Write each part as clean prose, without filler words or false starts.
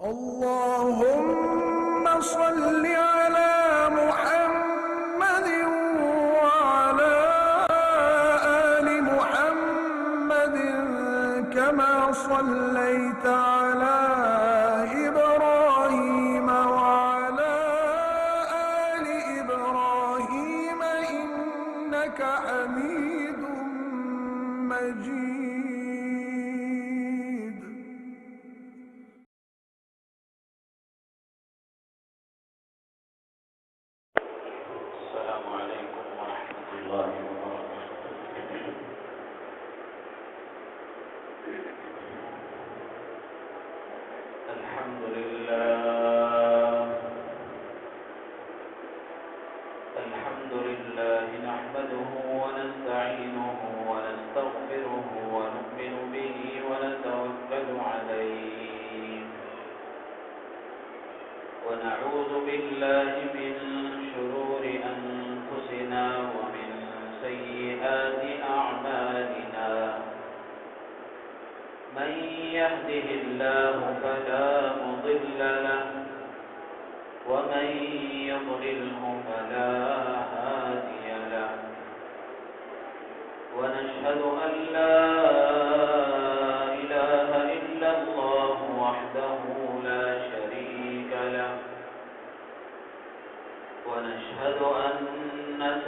اللهم صل على محمد وعلى آل محمد كما صليت على إبراهيم وعلى آل إبراهيم إنك حميد مجيد. السلام عليكم ورحمة الله وبركاته. الحمد لله نحمده ونستعينه ونستغفره ونؤمن به ونتوكل عليه ونعوذ بالله من شرور أنفسنا ومن سيئات أعمالنا. من يهده الله فلا مضل له ومن يضلله فلا هادي له. ونشهد أن لا إله إلا الله وحده لا شريك له. ونشهد أن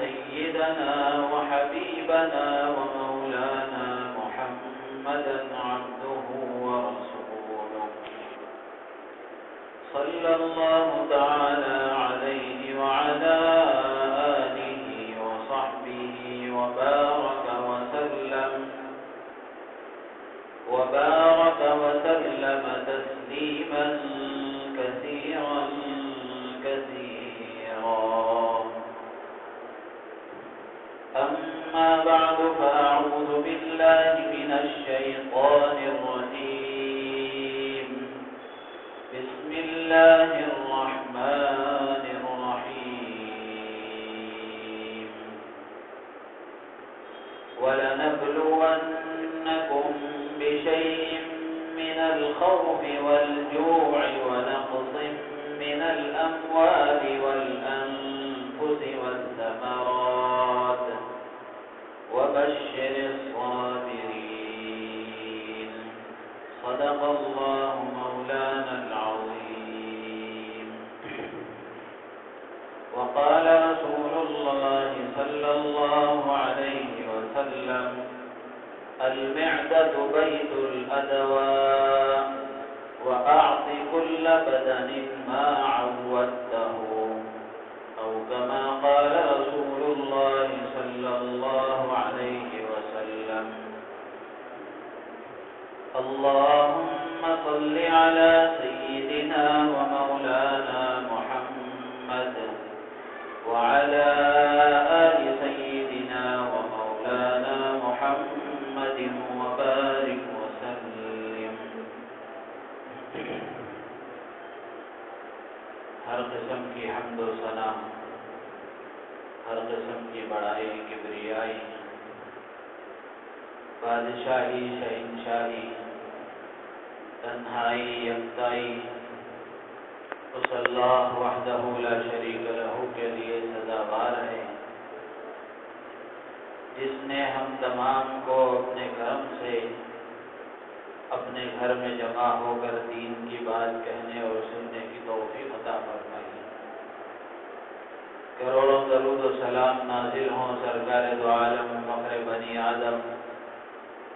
سيدنا وحبيبنا ومولانا محمدا عبده ورسوله صلى الله تعالى عليه وعلى آله وصحبه وبارك وسلم تسليما كثيرا أما بعد فأعوذ بالله من الشيطان الرجيم. بسم الله الرحمن الرحيم. ولنبلونكم بشيء من الخوف والجوع ونقص من الأموال والأنفس والثمرات وبشر الصابرين. صدق الله مولانا العظيم. وقال رسول الله صلى الله عليه وسلم: المعدة بيت الأدواء وأعط كل بدن ما عودته، أو كما قال رسول الله صلى الله عليه وسلم. اللهم صل على سيدنا ومولانا محمد وعلى آل سيدنا ومولانا محمد وبارك وسلم. ہر قسم کی حمد و ثنا، ہر قسم کی بڑائی کبریائی، بادشاہی شہنشاہی، تنہائی یکتائی اس اللہ وحدہ لا شریک لہ کے لیے سزاوار ہے، جس نے ہم تمام کو اپنے کرم سے اپنے گھر میں جمع ہو کر دین کی بات کہنے اور سننے کی توفیق عطا فرمائی. کروڑوں درود و سلام نازل ہوں سرکار دو عالم فخر بنی آدم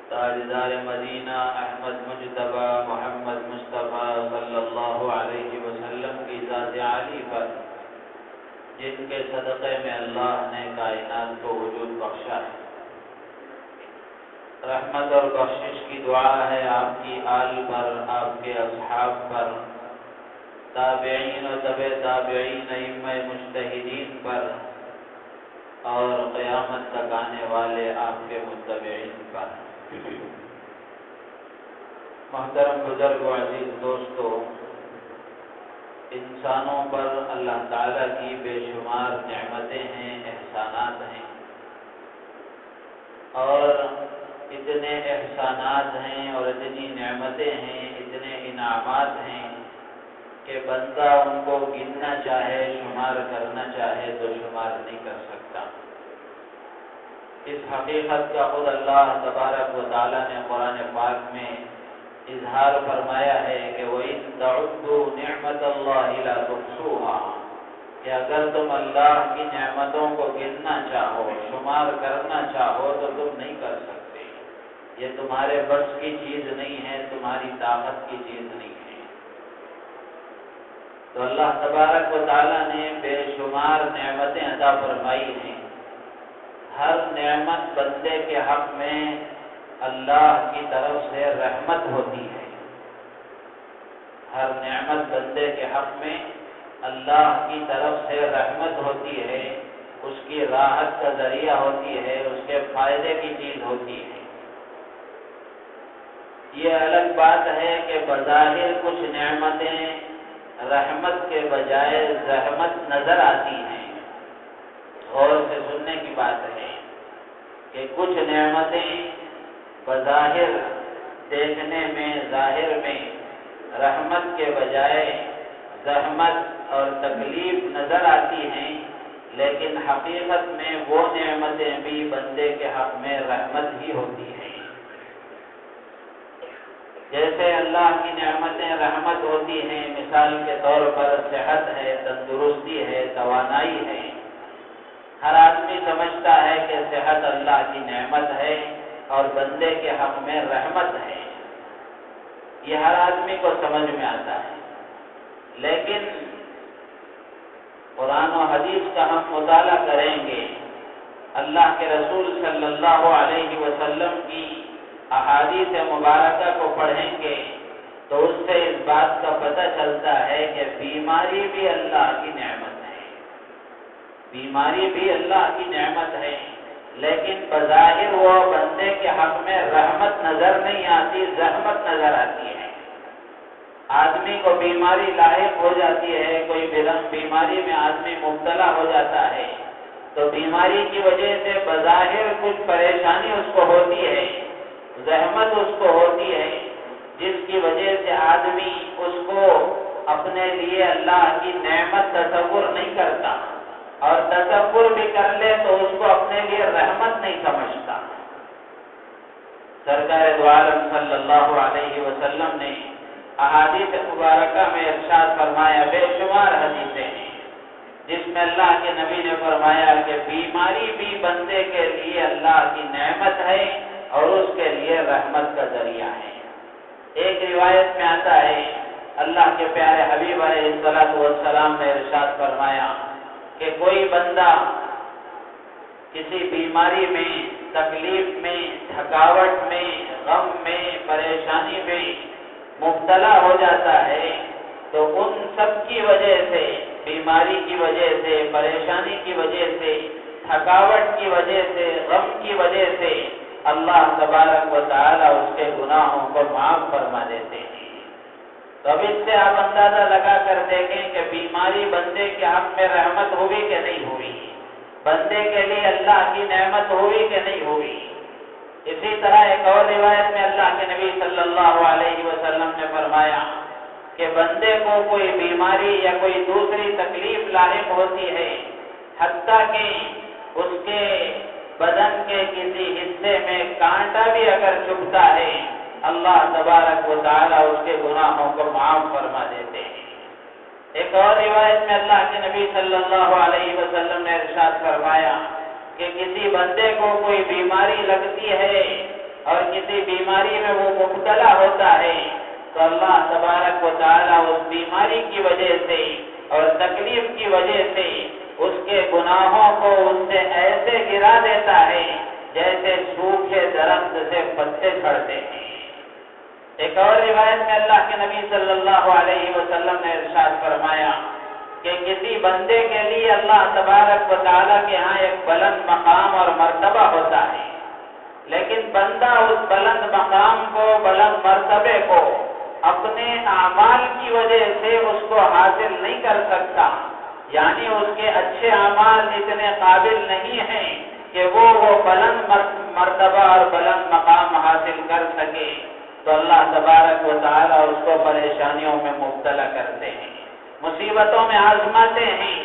تاجدار مدینہ احمد مجتبی محمد مصطفیٰ صلی اللہ علیہ وسلم کی ذات عالی پر، جن کے صدقے میں اللہ نے کائنات کو وجود بخشا ہے. رحمت اور بخشش کی دعا ہے آپ کی آل پر، آپ کے اصحاب پر، تابعین و تبع تابعین ائمہ مجتہدین پر، اور قیامت تک آنے والے آپ کے متبعین پر. محترم بزرگ و عزیز دوستو، انسانوں پر اللہ تعالیٰ کی بے شمار نعمتیں ہیں، احسانات ہیں، اور اتنے احسانات ہیں اور اتنی نعمتیں ہیں، اتنے انعامات ہیں کہ بندہ ان کو گننا چاہے، شمار کرنا چاہے تو شمار نہیں کر سکتا۔ اس حقیقت کا خود اللہ تبارک و تعالیٰ نے قرآن پاک میں اظہار فرمایا ہے کہ وَإِن تَعُدُّوا نِعْمَةَ اللَّهِ لَا تُحْصُوهَا، کہ اگر تم اللہ کی نعمتوں کو گننا چاہو، شمار کرنا چاہو تو تم نہیں کر سکتے۔ یہ تمہارے بس کی چیز نہیں ہے، تمہاری طاقت کی چیز نہیں ہے۔ تو اللہ تبارک و تعالیٰ نے بے شمار نعمتیں عطا فرمائی ہیں۔ ہر نعمت بندے کے حق میں اللہ کی طرف سے رحمت ہوتی ہے۔ ہر نعمت بندے کے حق میں اللہ کی طرف سے رحمت ہوتی ہے، اس کی راحت کا ذریعہ ہوتی ہے، اس کے فائدے کی چیز ہوتی ہے۔ یہ الگ بات ہے کہ بظاہر کچھ نعمتیں رحمت کے بجائے زحمت نظر آتی ہیں۔ غور سے سننے کی بات ہے کہ کچھ نعمتیں بظاہر دیکھنے میں، ظاہر میں رحمت کے بجائے زحمت اور تکلیف نظر آتی ہیں، لیکن حقیقت میں وہ نعمتیں بھی بندے کے حق میں رحمت ہی ہوتی ہیں۔ جیسے اللہ کی نعمتیں رحمت ہوتی ہیں، مثال کے طور پر صحت ہے، تندرستی ہے، توانائی ہے۔ ہر آدمی سمجھتا ہے کہ صحت اللہ کی نعمت ہے اور بندے کے حق میں رحمت ہے، یہ ہر آدمی کو سمجھ میں آتا ہے۔ لیکن قرآن و حدیث کا ہم مطالعہ کریں گے، اللہ کے رسول صلی اللہ علیہ وسلم کی احادیث مبارکہ کو پڑھیں گے تو اس سے اس بات کا پتہ چلتا ہے کہ بیماری بھی اللہ کی نعمت ہے۔ بیماری بھی اللہ کی نعمت ہے، لیکن بظاہر وہ بندے کے حق میں رحمت نظر نہیں آتی، زحمت نظر آتی ہے۔ آدمی کو بیماری لاحق ہو جاتی ہے، کوئی بیماری میں آدمی مبتلا ہو جاتا ہے تو بیماری کی وجہ سے بظاہر کچھ پریشانی اس کو ہوتی ہے، زحمت اس کو ہوتی ہے، جس کی وجہ سے آدمی اس کو اپنے لیے اللہ کی نعمت تصور نہیں کرتا، اور تصور بھی کر لے تو اس کو اپنے لیے رحمت نہیں سمجھتا۔ سرکار دو عالم صلی اللہ علیہ وسلم نے احادیث مبارکہ میں ارشاد فرمایا، بے شمار حدیثیں ہیں جس میں اللہ کے نبی نے فرمایا کہ بیماری بھی بندے کے لیے اللہ کی نعمت ہے اور اس کے لیے رحمت کا ذریعہ ہے۔ ایک روایت میں آتا ہے، اللہ کے پیارے حبیب علیہ السلام نے ارشاد فرمایا کہ کوئی بندہ کسی بیماری میں، تکلیف میں، تھکاوٹ میں، غم میں، پریشانی میں مبتلا ہو جاتا ہے تو ان سب کی وجہ سے، بیماری کی وجہ سے، پریشانی کی وجہ سے، تھکاوٹ کی وجہ سے، غم کی وجہ سے اللہ تبارک و تعالی اس کے گناہوں کو معاف فرما دیتے ہیں۔ تو اب اس سے آپ اندازہ لگا کر دیکھیں کہ بیماری بندے کے حق میں رحمت ہوئی کہ نہیں ہوئی، بندے کے لیے اللہ کی نعمت ہوئی کہ نہیں ہوئی۔ اسی طرح ایک اور روایت میں اللہ کے نبی صلی اللہ علیہ وسلم نے فرمایا کہ بندے کو کوئی بیماری یا کوئی دوسری تکلیف لاحق ہوتی ہے، حتیٰ کہ اس کے بدن کے کسی حصے میں کانٹا بھی اگر چبھتا ہے، اللہ تبارک و تعالی اس کے گناہوں کو معاف فرما دیتے ہیں۔ ایک اور روایت میں اللہ کے نبی صلی اللہ علیہ وسلم نے ارشاد فرمایا کہ کسی بندے کو کوئی بیماری لگتی ہے اور کسی بیماری میں وہ مبتلا ہوتا ہے تو اللہ تبارک و تعالی اس بیماری کی وجہ سے اور تکلیف کی وجہ سے اس کے گناہوں کو اس سے ایسے گرا دیتا ہے جیسے سوکھے درخت سے پتے جھڑتے ہیں۔ ایک اور روایت میں اللہ کے نبی صلی اللہ علیہ وسلم نے ارشاد فرمایا کہ کسی بندے کے لیے اللہ تبارک و تعالیٰ کے ہاں ایک بلند مقام اور مرتبہ ہوتا ہے، لیکن بندہ اس بلند مقام کو، بلند مرتبے کو اپنے اعمال کی وجہ سے اس کو حاصل نہیں کر سکتا، یعنی اس کے اچھے اعمال اتنے قابل نہیں ہیں کہ وہ بلند مرتبہ اور بلند مقام حاصل کر سکے۔ تو اللہ تبارک و تعالیٰ اس کو پریشانیوں میں مبتلا کرتے ہیں، مصیبتوں میں آزماتے ہیں،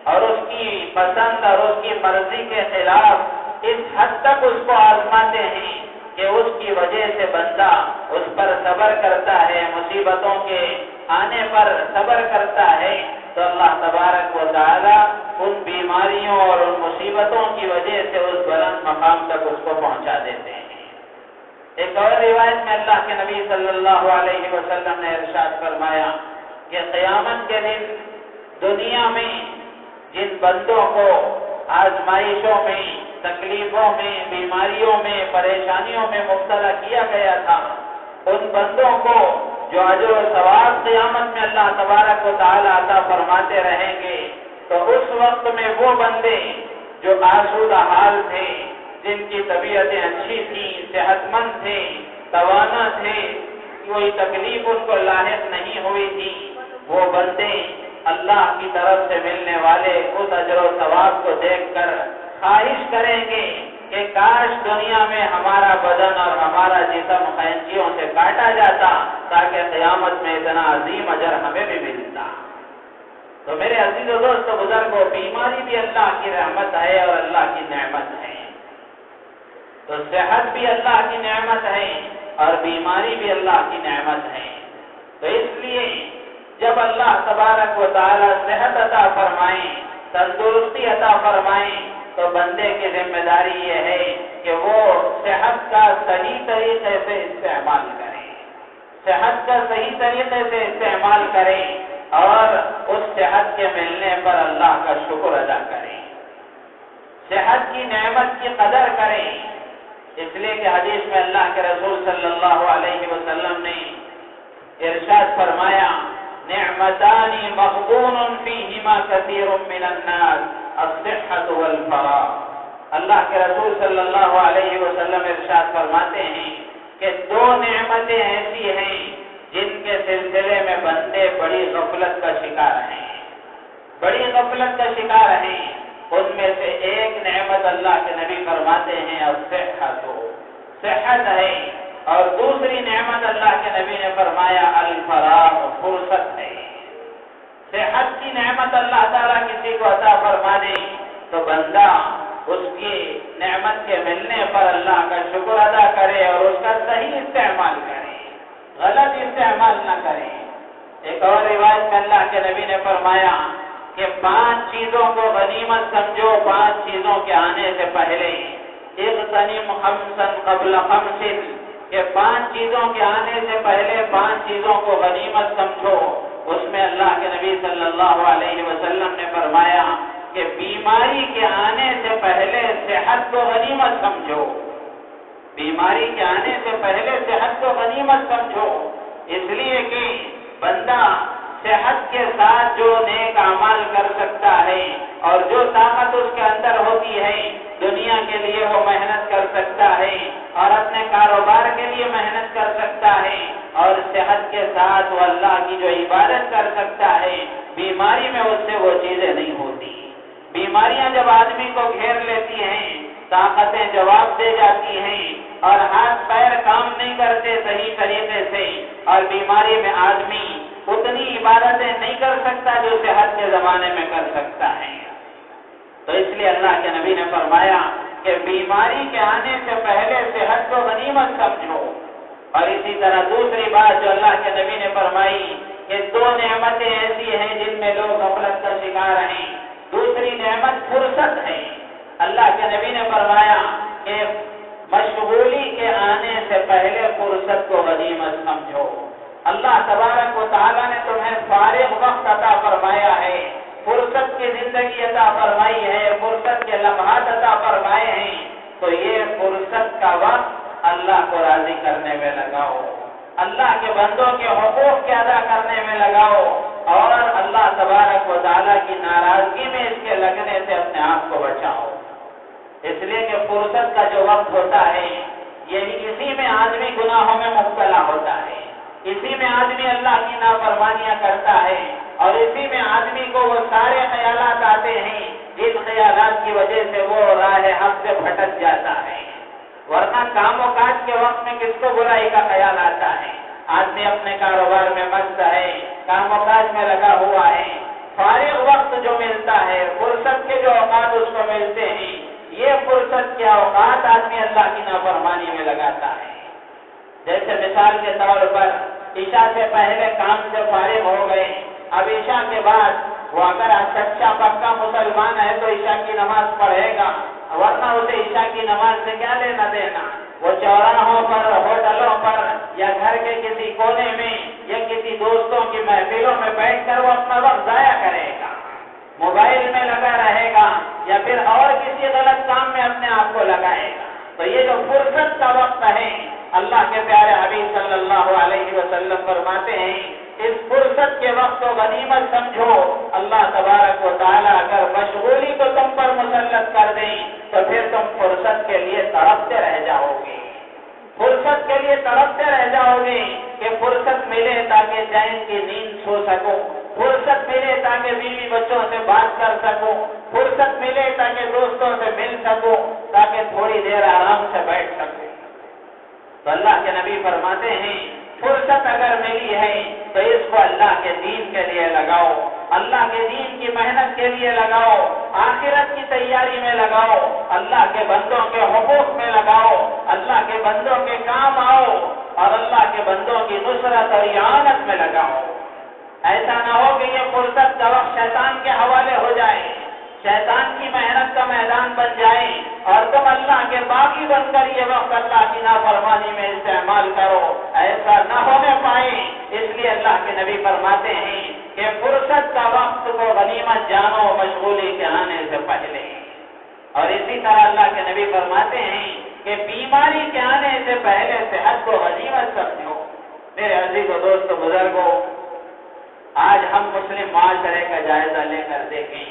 اور اس کی پسند اور اس کی مرضی کے خلاف اس حد تک اس کو آزماتے ہیں کہ اس کی وجہ سے بندہ اس پر صبر کرتا ہے، مصیبتوں کے آنے پر صبر کرتا ہے، تو اللہ تبارک و تعالیٰ ان بیماریوں اور ان مصیبتوں کی وجہ سے اس بلند مقام تک اس کو پہنچا دیتے ہیں۔ ایک اور روایت میں اللہ کے نبی صلی اللہ علیہ وسلم نے ارشاد فرمایا کہ قیامت کے دن دنیا میں جن بندوں کو آزمائشوں میں، تکلیفوں میں، بیماریوں میں، پریشانیوں میں مبتلا کیا گیا تھا، ان بندوں کو جو اجر و ثواب قیامت میں اللہ تبارک و تعالیٰ عطا فرماتے رہیں گے، تو اس وقت میں وہ بندے جو آسودہ حال تھے، جن کی طبیعتیں اچھی تھیں، صحت مند تھے، توانا تھے، کوئی تکلیف ان کو لاحق نہیں ہوئی تھی، وہ بندے اللہ کی طرف سے ملنے والے اس اجر و ثواب کو دیکھ کر خواہش کریں گے کہ کاش دنیا میں ہمارا بدن اور ہمارا جسم قینچیوں سے کاٹا جاتا تاکہ قیامت میں اتنا عظیم اجر ہمیں بھی ملتا۔ تو میرے عزیز و دوست بزرگوں، بیماری بھی اللہ کی رحمت ہے اور اللہ کی نعمت ہے، تو صحت بھی اللہ کی نعمت ہے اور بیماری بھی اللہ کی نعمت ہے۔ تو اس لیے جب اللہ تبارک و تعالیٰ صحت عطا فرمائیں، تندرستی عطا فرمائیں، تو بندے کی ذمہ داری یہ ہے کہ وہ صحت کا صحیح طریقے سے استعمال کریں، صحت کا صحیح طریقے سے استعمال کریں اور اس صحت کے ملنے پر اللہ کا شکر ادا کریں، صحت کی نعمت کی قدر کریں۔ اس لیے کہ حدیث میں اللہ کے رسول صلی اللہ علیہ وسلم نے ارشاد فرمایا، نعمتان مغبون فیہما کثیر من الناس الصحۃ والفراغ۔ اللہ کے رسول صلی اللہ علیہ وسلم ارشاد فرماتے ہیں کہ دو نعمتیں ایسی ہیں جن کے سلسلے میں بندے بڑی غفلت کا شکار ہیں، بڑی غفلت کا شکار ہیں۔ ان میں سے ایک نعمت اللہ کے نبی فرماتے ہیں الصحۃ، صحت ہے، اور دوسری نعمت اللہ کے نبی نے فرمایا الفراغ، فرصت ہے۔ صحت کی نعمت اللہ تعالیٰ کسی کو عطا فرما دے تو بندہ اس کی نعمت کے ملنے پر اللہ کا شکر ادا کرے اور اس کا صحیح استعمال کرے، غلط استعمال نہ کرے۔ ایک اور روایت میں اللہ کے نبی نے فرمایا کہ 5 چیزوں کو غنیمت سمجھو 5 چیزوں کے آنے سے پہلے، اغتنم خمسا قبل خمس، کہ 5 چیزوں کے آنے سے پہلے 5 چیزوں کو غنیمت سمجھو۔ اس میں اللہ کے نبی صلی اللہ علیہ وسلم نے فرمایا کہ بیماری کے آنے سے پہلے صحت کو غنیمت سمجھو، بیماری کے آنے سے پہلے صحت کو غنیمت سمجھو، اس لیے کہ بندہ صحت کے ساتھ جو نیک اعمال کر سکتا ہے اور جو طاقت اس کے اندر ہوتی ہے دنیا کے لیے وہ محنت کر سکتا ہے اور اپنے کاروبار کے لیے محنت کر سکتا ہے، اور صحت کے ساتھ وہ اللہ کی جو عبادت کر سکتا ہے، بیماری میں اس سے وہ چیزیں نہیں ہوتی۔ بیماریاں جب آدمی کو گھیر لیتی ہیں، طاقتیں جواب دے جاتی ہیں اور ہاتھ پیر کام نہیں کرتے صحیح طریقے سے، اور بیماری میں آدمی اتنی عبادتیں نہیں کر سکتا جو صحت کے زمانے میں کر سکتا ہے۔ تو اس لیے اللہ کے نبی نے فرمایا کہ بیماری کے آنے سے پہلے صحت کو غنیمت سمجھو۔ اور اسی طرح دوسری بات جو اللہ کے نبی نے فرمائی کہ 2 نعمتیں ایسی ہیں جن میں لوگ غفلت کا شکار ہیں۔ دوسری نعمت فرصت ہے۔ اللہ کے نبی نے فرمایا کہ مشغولی کے آنے سے پہلے فرصت کو غنیمت سمجھو۔ اللہ تبارک و تعالیٰ نے تمہیں فارغ وقت عطا فرمایا ہے، فرصت کی زندگی عطا فرمائی ہے، فرصت کے لمحات عطا فرمائے ہیں، تو یہ فرصت کا وقت اللہ کو راضی کرنے میں لگاؤ، اللہ کے بندوں کے حقوق کے ادا کرنے میں لگاؤ، اور اللہ تبارک و تعالیٰ کی ناراضگی میں اس کے لگنے سے اپنے آپ کو بچاؤ۔ اس لیے کہ فرصت کا جو وقت ہوتا ہے یہی اسی میں آدمی گناہوں میں مبتلا ہوتا ہے، اسی میں آدمی اللہ کی نافرمانیاں کرتا ہے، اور اسی میں آدمی کو وہ سارے خیالات آتے ہیں جن خیالات کی وجہ سے وہ راہ حق سے بھٹک جاتا ہے۔ ورنہ کام و کاج کے وقت میں کس کو برائی کا خیال آتا ہے؟ آدمی اپنے کاروبار میں مست ہے، کام و کاج میں لگا ہوا ہے، فارغ وقت جو ملتا ہے، فرصت کے جو اوقات اس کو ملتے ہیں، یہ فرصت کے اوقات آدمی اللہ کی نافرمانی میں لگاتا ہے۔ جیسے مثال کے طور پر عشاء سے پہلے کام سے فارغ ہو گئے، اب عشاء کے بعد وہ اگر سچا پکا مسلمان ہے تو عشاء کی نماز پڑھے گا، ورنہ اسے عشاء کی نماز سے کیا لینا دینا؟ وہ چوراہوں پر، ہوٹلوں پر یا گھر کے کسی کونے میں یا کسی دوستوں کی محفلوں میں بیٹھ کر وہ اپنا وقت ضائع کرے گا، موبائل میں لگا رہے گا یا پھر اور کسی غلط کام میں اپنے آپ کو لگائے گا۔ تو یہ جو فرصت کا وقت ہے، اللہ کے پیارے حبیب صلی اللہ علیہ وسلم فرماتے ہیں اس فرصت کے وقت کو غنیمت سمجھو۔ اللہ تبارک و تعالیٰ اگر مشغولی کو تم پر مسلط کر دیں تو پھر تم فرصت کے لیے تڑپتے رہ جاؤ گے، فرصت کے لیے تڑپتے رہ جاؤ گے کہ فرصت ملے تاکہ چین کی نیند سو سکو، فرصت ملے تاکہ بیوی بچوں سے بات کر سکو، فرصت ملے تاکہ دوستوں سے مل سکو، تاکہ تھوڑی دیر آرام سے بیٹھ سکو۔ تو اللہ کے نبی فرماتے ہیں فرصت اگر ملی ہے تو اس کو اللہ کے دین کے لیے لگاؤ، اللہ کے دین کی محنت کے لیے لگاؤ، آخرت کی تیاری میں لگاؤ، اللہ کے بندوں کے حقوق میں لگاؤ، اللہ کے بندوں کے کام آؤ اور اللہ کے بندوں کی نصرت اور اعانت میں لگاؤ۔ ایسا نہ ہو کہ یہ فرصت کا وقت شیطان کے حوالے ہو جائے، شیطان کی محنت کا میدان بن جائے اور تم اللہ کے باغی بن کر یہ وقت اللہ کی نافرمانی میں استعمال کرو، ایسا نہ ہونے پائے۔ اس لیے اللہ کے نبی فرماتے ہیں کہ فرصت کا وقت کو غنیمت جانو مشغولی کے آنے سے پہلے، اور اسی طرح اللہ کے نبی فرماتے ہیں کہ بیماری کے آنے سے پہلے صحت کو غنیمت سمجھو۔ میرے عزیز و دوست و بزرگوں، آج ہم مسلم معاشرے کا جائزہ لے کر دیکھیں،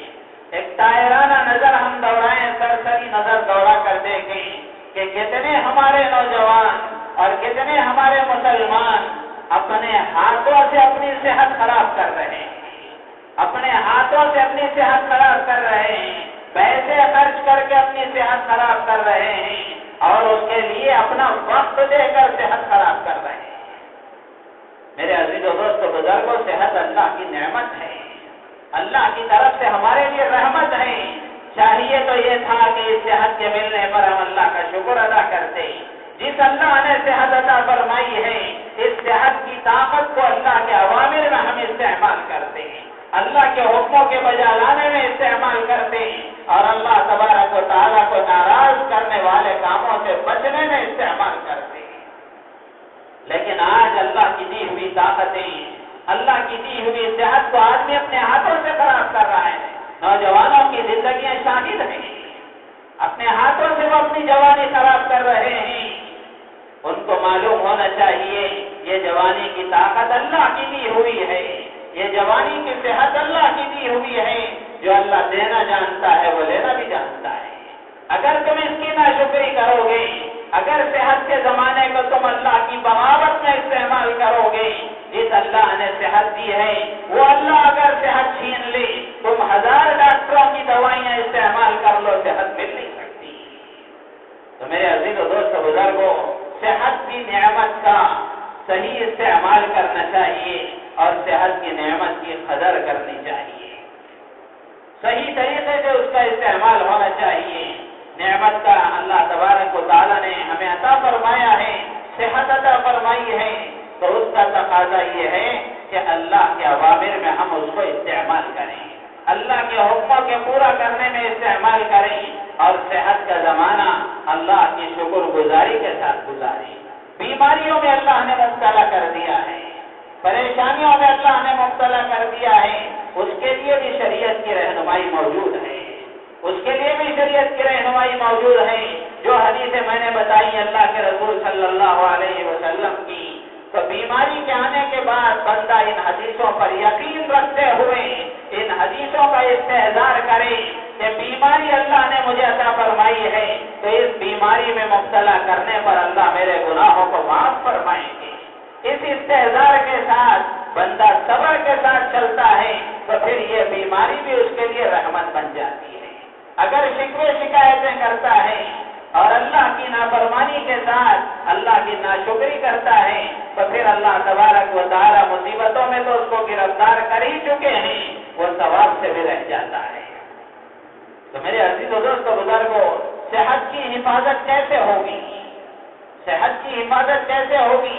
ایک طائرانہ نظر ہم دوڑائیں، سرسری نظر دوڑا کر دیکھیں کہ کتنے ہمارے نوجوان اور کتنے ہمارے مسلمان اپنے ہاتھوں سے اپنی صحت خراب کر رہے ہیں، اپنے ہاتھوں سے اپنی صحت خراب کر رہے ہیں، پیسے خرچ کر کے اپنی صحت خراب کر رہے ہیں اور اس کے لیے اپنا وقت دے کر صحت خراب کر رہے ہیں۔ میرے عزیز و دوست و بزرگوں، صحت اللہ کی نعمت ہے، اللہ کی طرف سے ہمارے لیے رحمت ہے۔ چاہیے تو یہ تھا کہ اس صحت کے ملنے پر ہم اللہ کا شکر ادا کرتے، جس اللہ نے صحت عطا فرمائی ہے اس صحت کی طاقت کو اللہ کے اوامر میں ہم استعمال کرتے ہیں، اللہ کے حکموں کے بجا لانے میں استعمال کرتے ہیں اور اللہ تبارک و تعالیٰ کو ناراض کرنے والے کاموں سے بچنے میں استعمال کرتے ہیں۔ لیکن آج اللہ کی دی ہوئی طاقتیں، اللہ کی دی ہوئی صحت کو آدمی اپنے ہاتھوں سے خراب کر رہا ہے۔ نوجوانوں کی زندگیاں شاہد ہیں، اپنے ہاتھوں سے وہ اپنی جوانی خراب کر رہے ہیں۔ ان کو معلوم ہونا چاہیے یہ جوانی کی طاقت اللہ کی دی ہوئی ہے، یہ جوانی کی صحت اللہ کی دی ہوئی ہے، جو اللہ دینا جانتا ہے وہ لینا بھی جانتا ہے۔ اگر تم اس کی ناشکری کرو گے، اگر صحت کے زمانے کو تم اللہ کی بغاوت میں استعمال کرو گے، جس اللہ نے صحت دی ہے وہ اللہ اگر صحت چھین لے، تم 1000 ڈاکٹروں کی دوائیاں استعمال کر لو، صحت مل نہیں سکتی۔ تو میرے عزیز و دوست بزرگوں، صحت کی نعمت کا صحیح استعمال کرنا چاہیے اور صحت کی نعمت کی قدر کرنی چاہیے، صحیح طریقے سے اس کا استعمال ہونا چاہیے۔ نعمت کا اللہ تبارک و تعالیٰ نے ہمیں عطا فرمایا ہے، صحت عطا فرمائی ہے، تو اس کا تقاضا یہ ہے کہ اللہ کے اوامر میں ہم اس کو استعمال کریں، اللہ کے حکموں کے پورا کرنے میں استعمال کریں اور صحت کا زمانہ اللہ کی شکر گزاری کے ساتھ گزاریں۔ بیماریوں میں اللہ نے مبتلا کر دیا ہے، پریشانیوں میں اللہ نے مبتلا کر دیا ہے، اس کے لیے بھی شریعت کی رہنمائی موجود ہے، اس کے لیے بھی شریعت کی رہنمائی موجود ہے۔ جو حدیثیں میں نے بتائی اللہ کے رسول صلی اللہ علیہ وسلم کی، تو بیماری کے آنے کے بعد بندہ ان حدیثوں پر یقین رکھتے ہوئے ان حدیثوں کا استحضار کرے کہ بیماری اللہ نے مجھے عطا فرمائی ہے، تو اس بیماری میں مبتلا کرنے پر اللہ میرے گناہوں کو معاف فرمائیں گے۔ اس استحضار کے ساتھ بندہ صبر کے ساتھ چلتا ہے تو پھر یہ بیماری بھی اس کے لیے رحمت بن جاتی ہے۔ اگر شکوے شکایتیں کرتا ہے اور اللہ کی نافرمانی کے ساتھ اللہ کی ناشکری کرتا ہے تو پھر اللہ تبارک و تعالی مصیبتوں میں تو اس کو گرفتار کر ہی چکے ہیں، وہ ثواب سے بھی رہ جاتا ہے۔ تو میرے عزیز و دوستو بزرگوں، صحت کی حفاظت کیسے ہوگی؟ صحت کی حفاظت کیسے ہوگی؟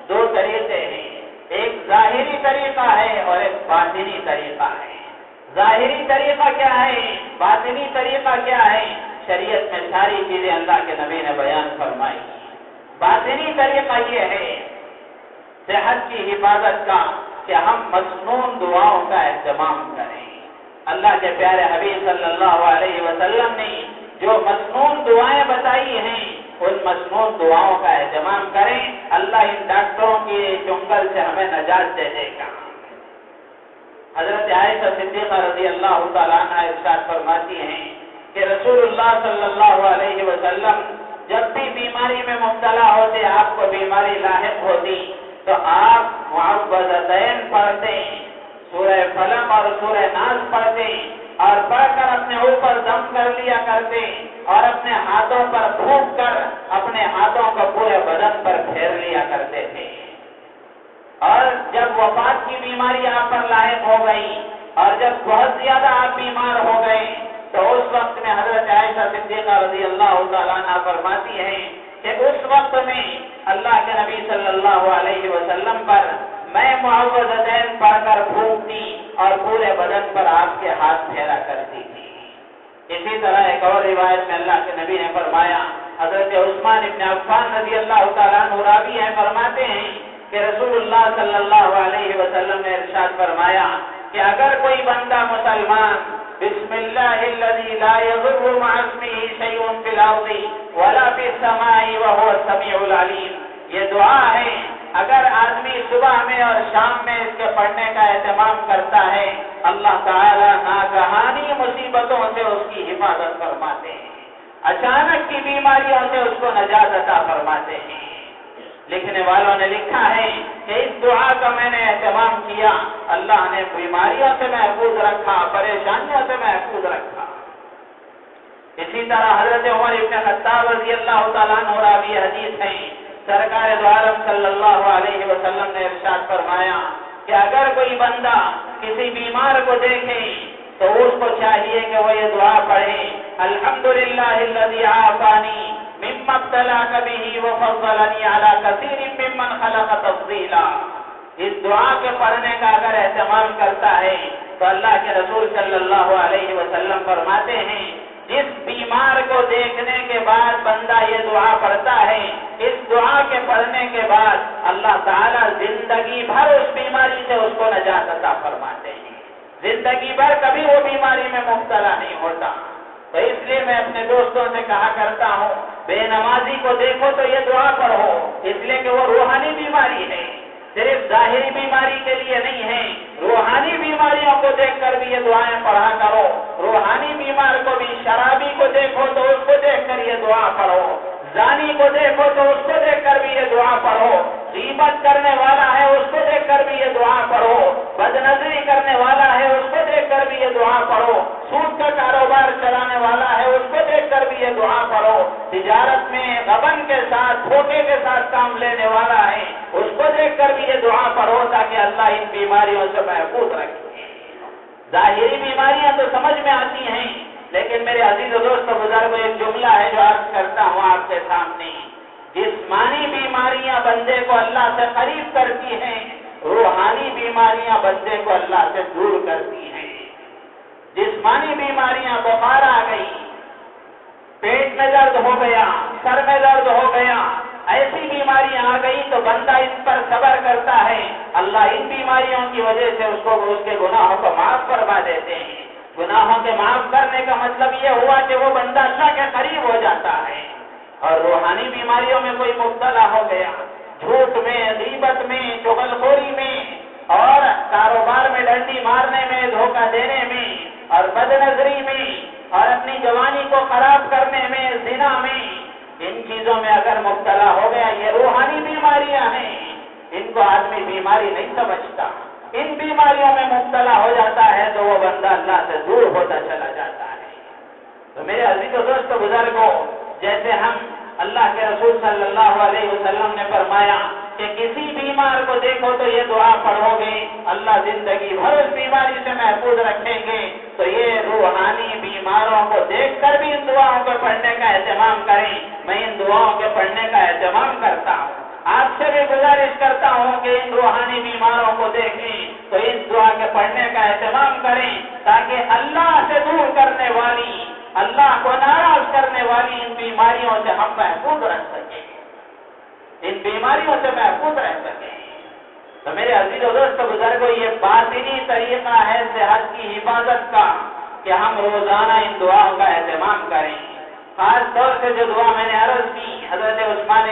دو طریقے ہیں، ایک ظاہری طریقہ ہے اور ایک باطنی طریقہ ہے۔ ظاہری طریقہ کیا ہے؟ باطنی طریقہ کیا ہے؟ شریعت میں ساری چیزیں اللہ کے نبی نے بیان فرمائی۔ باطنی طریقہ یہ ہے صحت کی حفاظت کا کہ ہم مسنون دعاؤں کا اہتمام کریں۔ اللہ کے پیارے حبیب صلی اللہ علیہ وسلم نے جو مسنون دعائیں بتائی ہیں ان مسنون دعاؤں کا اہتمام کریں، اللہ ان ڈاکٹروں کی چنگل سے ہمیں نجات دے دے گا۔ حضرت عائشہ صدیقہ رضی اللہ تعالیٰ عنہ ارشاد فرماتی ہیں کہ رسول اللہ صلی اللہ علیہ وسلم جب بھی بیماری میں مبتلا ہوتے، آپ کو بیماری لاحق ہوتی تو آپ معوذتین پڑھتے، سورہ فلق اور سورہ ناس پڑھتے اور پڑھ کر اپنے اوپر دم کر لیا کرتے اور اپنے ہاتھوں پر پھونک کر اپنے ہاتھوں کو پورے بدن پر پھیر لیا کرتے تھے۔ اور جب وفات کی بیماری آپ پر لاحق ہو گئی اور جب بہت زیادہ آپ بیمار ہو گئے تو اس وقت میں حضرت عائشہ صدیقہ رضی اللہ تعالیٰ عنہ فرماتی ہیں کہ اس وقت میں اللہ کے نبی صلی اللہ علیہ وسلم پر میں معوذتین پڑھ کر پھونکتی اور پورے بدن پر آپ کے ہاتھ پھیرا کرتی تھی۔ اسی طرح ایک اور روایت میں اللہ کے نبی نے فرمایا، حضرت عثمان ابن عفان رضی اللہ تعالیٰ عنہ راوی ہیں، فرماتے ہیں کہ رسول اللہ صلی اللہ علیہ وسلم نے ارشاد فرمایا کہ اگر کوئی بندہ مسلمان بسم اللہ الذی لا یضر مع اسمہ شیء فی الارض ولا فی السماء وهو السمیع العلیم، یہ دعا ہے، اگر آدمی صبح میں اور شام میں اس کے پڑھنے کا اہتمام کرتا ہے اللہ تعالی ناگہانی مصیبتوں سے اس کی حفاظت فرماتے ہیں، اچانک کی بیماریوں سے اس کو نجات عطا فرماتے ہیں۔ لکھنے والوں نے لکھا ہے کہ اس دعا کا میں نے اہتمام کیا، اللہ نے بیماریوں سے محفوظ رکھا، پریشانیوں سے محفوظ رکھا۔ اسی طرح حضرت عمر ابن خطاب رضی اللہ تعالیٰ عنہ راوی حدیث ہیں، سرکار دو عالم صلی اللہ علیہ وسلم نے ارشاد فرمایا کہ اگر کوئی بندہ کسی بیمار کو دیکھے تو اس کو چاہیے کہ وہ یہ دعا پڑھے، الحمدللہ الذی عافانی مما ابتلاک بہ وفضلنی علی کثیر ممن خلق تفضیلا۔ اس دعا کے پڑھنے کا اگر اہتمام کرتا ہے تو اللہ کے رسول صلی اللہ علیہ وسلم فرماتے ہیں جس بیمار کو دیکھنے کے بعد بندہ یہ دعا پڑھتا ہے، اس دعا کے پڑھنے کے بعد اللہ تعالیٰ زندگی بھر اس بیماری سے اس کو نجات عطا فرماتے ہیں، زندگی بھر کبھی وہ بیماری میں مبتلا نہیں ہوتا۔ تو اس لیے میں اپنے دوستوں سے کہا کرتا ہوں بے نمازی کو دیکھو تو یہ دعا پڑھو، اس لیے کہ وہ روحانی بیماری ہے، صرف ظاہری بیماری کے لیے نہیں ہے، روحانی بیماریوں کو دیکھ کر بھی یہ دعائیں پڑھا کرو۔ روحانی بیمار کو بھی، شرابی کو دیکھو تو اس کو دیکھ کر یہ دعا پڑھو، زانی کو دیکھو تو اس کو دیکھ کر بھی یہ دعا پڑھو، غیبت کرنے والا ہے اس کو دیکھ کر بھی یہ دعا پڑھو، بد نظری کرنے والا ہے اس کو دیکھ کر بھی یہ دعا پڑھو، سود کا کاروبار چلانے والا ہے اس کو دیکھ کر بھی یہ دعا پڑھو، تجارت میں غبن کے ساتھ، دھوکے کے ساتھ کام لینے والا ہے اس کو دیکھ کر بھی یہ دعا پڑھو تاکہ اللہ ان بیماریوں سے محفوظ رکھے۔ ظاہری بیماریاں تو سمجھ میں آتی ہیں، لیکن میرے عزیز و دوست بزرگوں ایک جملہ ہے جو عرض کرتا ہوں آپ کے سامنے، جسمانی بیماریاں بندے کو اللہ سے قریب کرتی ہیں، روحانی بیماریاں بندے کو اللہ سے دور کرتی ہیں۔ جسمانی بیماریاں، بخار آ گئی، پیٹ میں درد ہو گیا، سر میں درد ہو گیا، ایسی بیماریاں آ گئی تو بندہ اس پر صبر کرتا ہے، اللہ ان بیماریوں کی وجہ سے اس کو اس کے گناہوں کو معاف فرما دیتے ہیں۔ گناہوں کے معاف کرنے کا مطلب یہ ہوا کہ وہ بندہ اللہ کے قریب ہو جاتا ہے۔ اور روحانی بیماریوں میں کوئی مبتلا ہو گیا، جھوٹ میں، غیبت میں، چغل خوری میں اور کاروبار میں ڈنڈی مارنے میں، دھوکہ دینے میں اور بد نظری میں اور اپنی جوانی کو خراب کرنے میں، زنا میں، ان چیزوں میں اگر مبتلا ہو گیا، یہ روحانی بیماریاں ہیں، ان کو آدمی بیماری نہیں سمجھتا، ان بیماریوں میں مبتلا ہو جاتا ہے تو وہ بندہ اللہ سے دور ہوتا چلا جاتا ہے۔ تو میرے عزیز و دوست بزرگوں، جیسے ہم اللہ کے رسول صلی اللہ علیہ وسلم نے فرمایا کہ کسی بیمار کو دیکھو تو یہ دعا پڑھو گے اللہ زندگی بھر اس بیماری سے محفوظ رکھیں گے، تو یہ روحانی بیماروں کو دیکھ کر بھی ان دعاؤں کے پڑھنے کا اہتمام کریں۔ میں ان دعاؤں کے پڑھنے کا اہتمام کرتا ہوں، آپ سے بھی گزارش کرتا ہوں کہ ان روحانی بیماروں کو دیکھیں تو اس دعا کے پڑھنے کا اہتمام کریں، تاکہ اللہ سے دور کرنے والی، اللہ کو ناراض کرنے والی ان بیماریوں سے ہم محفوظ رہ سکیں، ان بیماریوں سے محفوظ رہ سکیں۔ تو میرے عزیز و دوست بزرگوں، یہ باطنی طریقہ ہے صحت کی حفاظت کا کہ ہم روزانہ ان دعاؤں کا اہتمام کریں۔ خاص طور سے جو دعا میں نے عرض کی، حضرت عثمان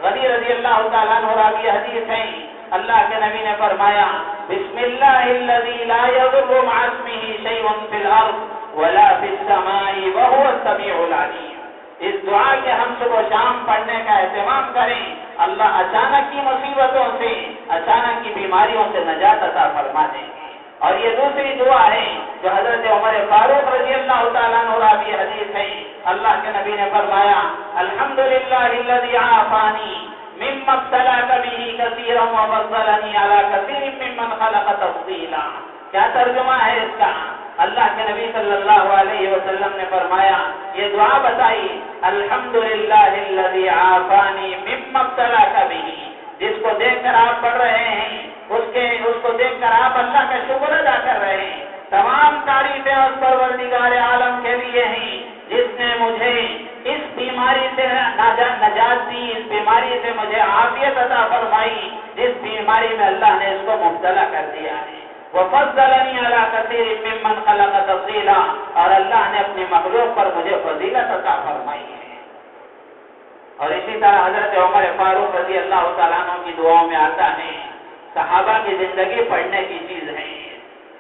غنی رضی اللہ تعالیٰ عنہ راوی حدیث ہے، اللہ کے نبی نے فرمایا بسم اللہ الذی لا یضر مع اسمہ شیء فی الارض ولا فی السماء وهو السمیع العلیم۔ اس دعا کے ہم صبح و شام پڑھنے کا اہتمام کریں، اللہ اچانک کی مصیبتوں سے، اچانک کی بیماریوں سے نجات عطا فرما دیں گے۔ اور یہ دوسری دعا ہے جو حضرت عمر فاروق رضی اللہ تعالیٰ عنہ راوی حدیث ہے، اللہ کے نبی نے فرمایا الحمدللہ الذی عافانی مما ابتلاک بہ کثیرا وفضلنی علی کثیر ممن خلق تفضیلا۔ کیا ترجمہ ہے اس کا؟ اللہ کے نبی صلی اللہ علیہ وسلم نے فرمایا، یہ دعا بتائی الحمدللہ الذی عافانی مما ابتلاک بہ، جس کو دیکھ کر آپ پڑھ رہے ہیں، اس کو دیکھ کر آپ اللہ کا شکر ادا کر رہے ہیں۔ تمام تعریفیں اس پروردگار عالم کے لیے ہیں جس نے مجھے اس بیماری سے نجات دی، اس بیماری سے مجھے عافیت عطا فرمائی، جس بیماری میں اللہ نے اس کو مبتلا کر دیا ہے۔ وَفَضَّلَنِي عَلَىٰ كَثِيرٍ مِّمَّنْ خَلَقَ تَفْضِيلًا، اور اللہ نے اپنی مخلوق پر مجھے فضیلت عطا فرمائی ہے۔ اور اسی طرح حضرت عمر فاروق رضی اللہ تعالیٰ عنہ کی دعاؤں میں آتا ہے، صحابہ کی زندگی پڑھنے کی چیز ہے،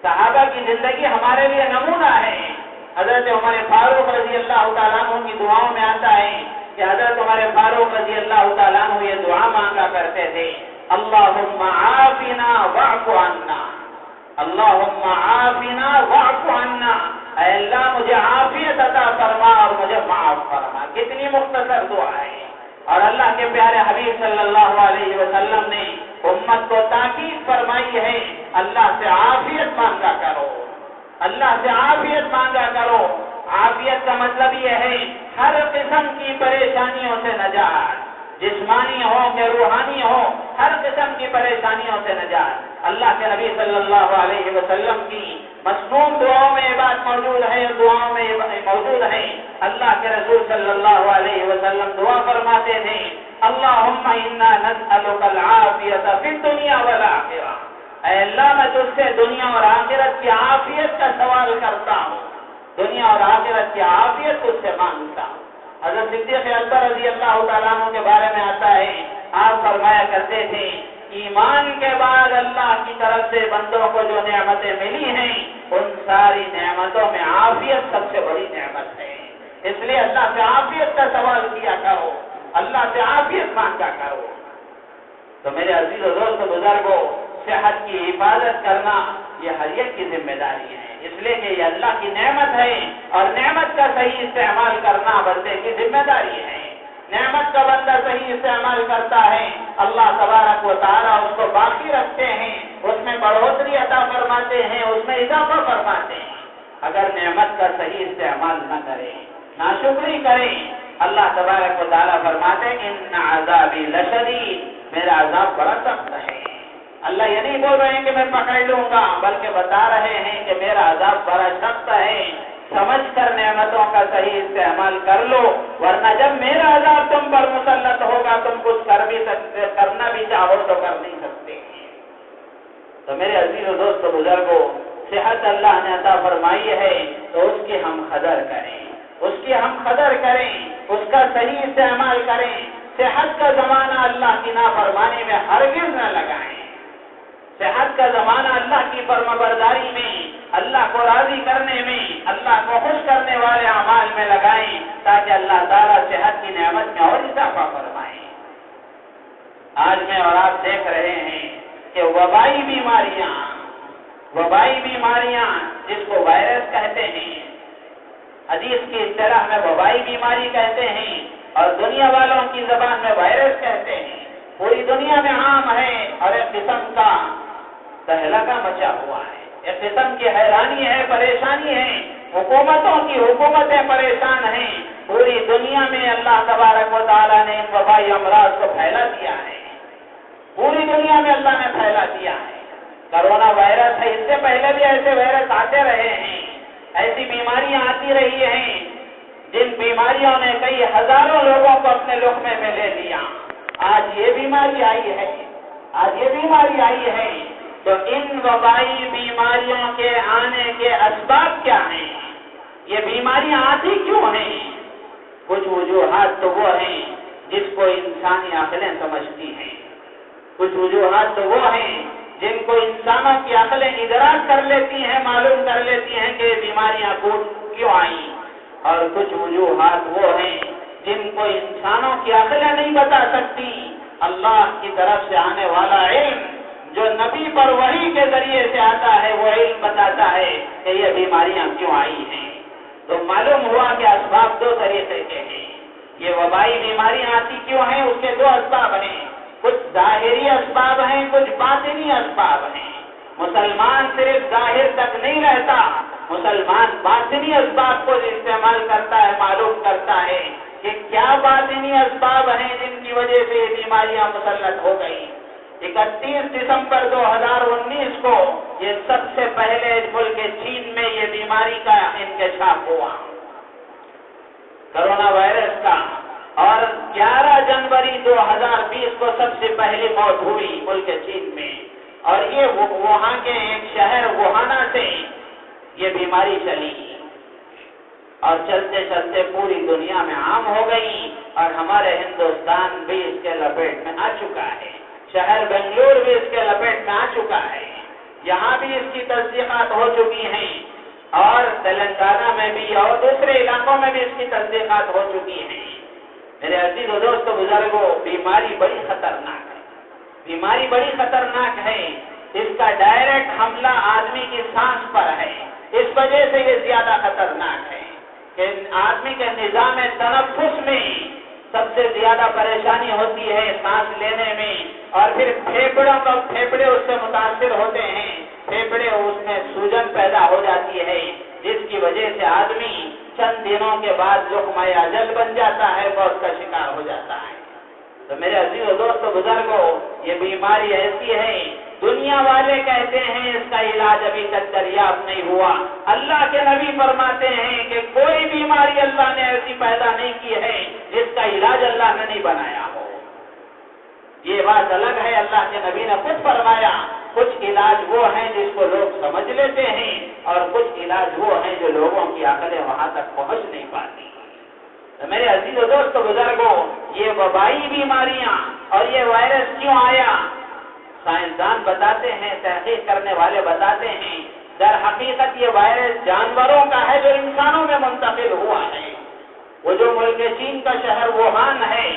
صحابہ کی زندگی ہمارے لیے نمونہ ہے۔ حضرت عمر فاروق رضی اللہ تعالیٰ عنہ کی دعاؤں میں آتا ہے کہ حضرت عمر فاروق رضی اللہ تعالیٰ عنہ یہ دعا مانگا کرتے تھے، اللہم عافنا واعف عنا، اللہم عافنا واعف عنا، اے اللہ مجھے عافیت عطا فرما اور مجھے معاف فرما۔ کتنی مختصر دعا ہے، اور اللہ کے پیارے حبیب صلی اللہ علیہ وسلم نے امت کو تاکید فرمائی ہے اللہ سے عافیت مانگا کرو، اللہ سے عافیت مانگا کرو۔ عافیت کا مطلب یہ ہے ہر قسم کی پریشانیوں سے نجات، جسمانی ہو کہ روحانی ہو، ہر قسم کی پریشانیوں سے نجات۔ اللہ کے نبی صلی اللہ علیہ وسلم کی مسنون دعاؤں میں یہ بات موجود ہے، دعاؤں میں یہ موجود ہے۔ اللہ کے رسول صلی اللہ علیہ وسلم دعا فرماتے تھے، اللہم انا نسألک العافیۃ فی الدنیا والآخرہ، اے اللہ میں تجھ سے دنیا اور آخرت کی عافیت کا سوال کرتا ہوں، دنیا اور آخرت کی عافیت تجھ سے مانگتا ہوں۔ حضرت صدیق اکبر رضی اللہ تعالیٰ عنہ کے بارے میں آتا ہے، آپ فرمایا کرتے تھے ایمان کے بعد اللہ کی طرف سے بندوں کو جو نعمتیں ملی ہیں ان ساری نعمتوں میں عافیت سب سے بڑی نعمت ہے، اس لیے اللہ سے عافیت کا سوال کیا کرو، اللہ سے عافیت مانگا کرو۔ تو میرے عزیز و دوست بزرگوں، صحت کی حفاظت کرنا یہ ہر ایک کی ذمہ داری ہے، اس لیے کہ یہ اللہ کی نعمت ہے اور نعمت کا صحیح استعمال کرنا بندے کی ذمہ داری ہے۔ نعمت کا بندہ صحیح استعمال کرتا ہے، اللہ تبارک و تعالیٰ اس کو باقی رکھتے ہیں، اس میں بڑھوتری عطا فرماتے ہیں، اس میں اضافہ فرماتے ہیں۔ اگر نعمت کا صحیح استعمال نہ کریں، ناشکری کریں، اللہ تبارک و تعالیٰ فرماتے ہیں ان عذابی لشدید، میرا عذاب بڑا سخت ہے۔ اللہ یہ نہیں بول رہے ہیں کہ میں پکڑ لوں گا، بلکہ بتا رہے ہیں کہ میرا عذاب بڑا سخت ہے، سمجھ کر نعمتوں کا صحیح استعمال کر لو، ورنہ جب میرا عذاب تم پر مسلط ہوگا تم کچھ کر بھی سکتے، کرنا بھی چاہو تو کر نہیں سکتے۔ تو میرے عزیز و دوست بزرگوں، صحت اللہ نے عطا فرمائی ہے تو اس کی ہم قدر کریں، اس کی ہم قدر کریں، اس کا صحیح استعمال کریں۔ صحت کا زمانہ اللہ کی نافرمانی میں ہرگز نہ لگائیں، صحت کا زمانہ اللہ کی فرمانبرداری میں، اللہ کو راضی کرنے میں، اللہ کو خوش کرنے والے اعمال میں لگائیں، تاکہ اللہ تعالیٰ صحت کی نعمت میں اور اضافہ فرمائیں۔ آج میں اور آپ دیکھ رہے ہیں کہ وبائی بیماریاں جس کو وائرس کہتے ہیں، حدیث کی اصطلاح میں وبائی بیماری کہتے ہیں اور دنیا والوں کی زبان میں وائرس کہتے ہیں. پوری دنیا میں عام ہے اور ایک قسم کا تہلکہ مچا ہوا ہے، ایک قسم کی حیرانی ہے، پریشانی ہے. حکومتوں کی حکومتیں پریشان ہیں. پوری دنیا میں اللہ تبارک و تعالیٰ نے ان وبائی امراض کو پھیلا دیا ہے. پوری دنیا میں اللہ نے پھیلا دیا ہے. کرونا وائرس ہے، اس سے پہلے بھی ایسے وائرس آتے رہے ہیں، ایسی بیماریاں آتی رہی ہیں جن بیماریوں نے کئی ہزاروں لوگوں کو اپنے لقمے میں لے لیا. آج یہ بیماری آئی ہے، آج یہ بیماری آئی ہے. تو ان وبائی بیماریوں کے آنے کے اسباب کیا ہیں؟ یہ بیماریاں آتی کیوں ہیں؟ کچھ وجوہات تو وہ ہیں جس کو انسانی عقلیں سمجھتی ہیں، کچھ وجوہات تو وہ ہیں جن کو انسانوں کی عقلیں ادراک کر لیتی ہیں، معلوم کر لیتی ہیں کہ یہ بیماریاں کیوں آئیں. اور کچھ وجوہات وہ ہیں جن کو انسانوں کی عقلیں نہیں بتا سکتی. اللہ کی طرف سے آنے والا علم جو نبی پر وحی کے ذریعے سے آتا ہے وہ علم بتاتا ہے کہ یہ بیماریاں کیوں آئی ہیں. تو معلوم ہوا کہ اسباب دو طریقے کے ہیں. یہ وبائی بیماریاں آتی کیوں ہیں؟ اس کے دو اسباب ہیں. کچھ ظاہری اسباب ہیں، کچھ باطنی اسباب ہیں. مسلمان صرف ظاہر تک نہیں رہتا، مسلمان باطنی اسباب کو استعمال کرتا ہے، معلوم کرتا ہے کہ کیا باطنی اسباب ہیں جن کی وجہ سے یہ بیماریاں مسلط ہو گئی. 31 دسمبر 2019 کو یہ سب سے پہلے ملک چین میں یہ بیماری کا انکشاف ہوا، کرونا وائرس کا. اور 11 جنوری 2020 کو سب سے پہلی موت ہوئی ملک چین میں. اور یہ وہاں کے ایک شہر ووہانا سے یہ بیماری چلی اور چلتے چلتے پوری دنیا میں عام ہو گئی. اور ہمارے ہندوستان بھی اس کے لپیٹ میں آ چکا ہے، شہر بنگلور بھی اس کے لپیٹ میں آ چکا ہے. یہاں بھی اس کی تصدیقات ہو چکی ہیں اور تلنگانہ میں بھی اور دوسرے علاقوں میں بھی اس کی تصدیقات ہو چکی ہیں. میرے عزیز و دوستو بزرگوں، بیماری بڑی خطرناک ہے، بیماری بڑی خطرناک ہے. اس کا ڈائریکٹ حملہ آدمی کی سانس پر ہے. اس وجہ سے یہ زیادہ خطرناک ہے کہ آدمی کے نظام تنفس میں سب سے زیادہ پریشانی ہوتی ہے، سانس لینے میں. اور پھر پھیپڑے اس سے متاثر ہوتے ہیں، پھیپڑے اس میں سوجن پیدا ہو جاتی ہے جس کی وجہ سے آدمی چند دنوں کے بعد لقمہ اجل بن جاتا ہے، موت کا شکار ہو جاتا ہے. تو میرے عزیز و دوستو بزرگوں، یہ بیماری ایسی ہے دنیا والے کہتے ہیں اس کا علاج ابھی تک دریافت نہیں ہوا. اللہ کے نبی فرماتے ہیں کہ کوئی بیماری اللہ نے ایسی پیدا نہیں کی ہے جس کا علاج اللہ نے نہیں بنایا ہو. یہ بات الگ ہے، اللہ کے نبی نے خود فرمایا کچھ علاج وہ ہیں جس کو لوگ سمجھ لیتے ہیں اور کچھ علاج وہ ہیں جو لوگوں کی عقلیں وہاں تک پہنچ نہیں پاتی. تو میرے عزیز و دوستو بزرگوں، یہ وبائی بیماریاں اور یہ وائرس کیوں آیا؟ سائنسدان بتاتے ہیں، تحقیق کرنے والے بتاتے ہیں در حقیقت یہ وائرس جانوروں کا ہے جو انسانوں میں منتقل ہوا ہے. وہ جو ملک چین کا شہر ووہان ہے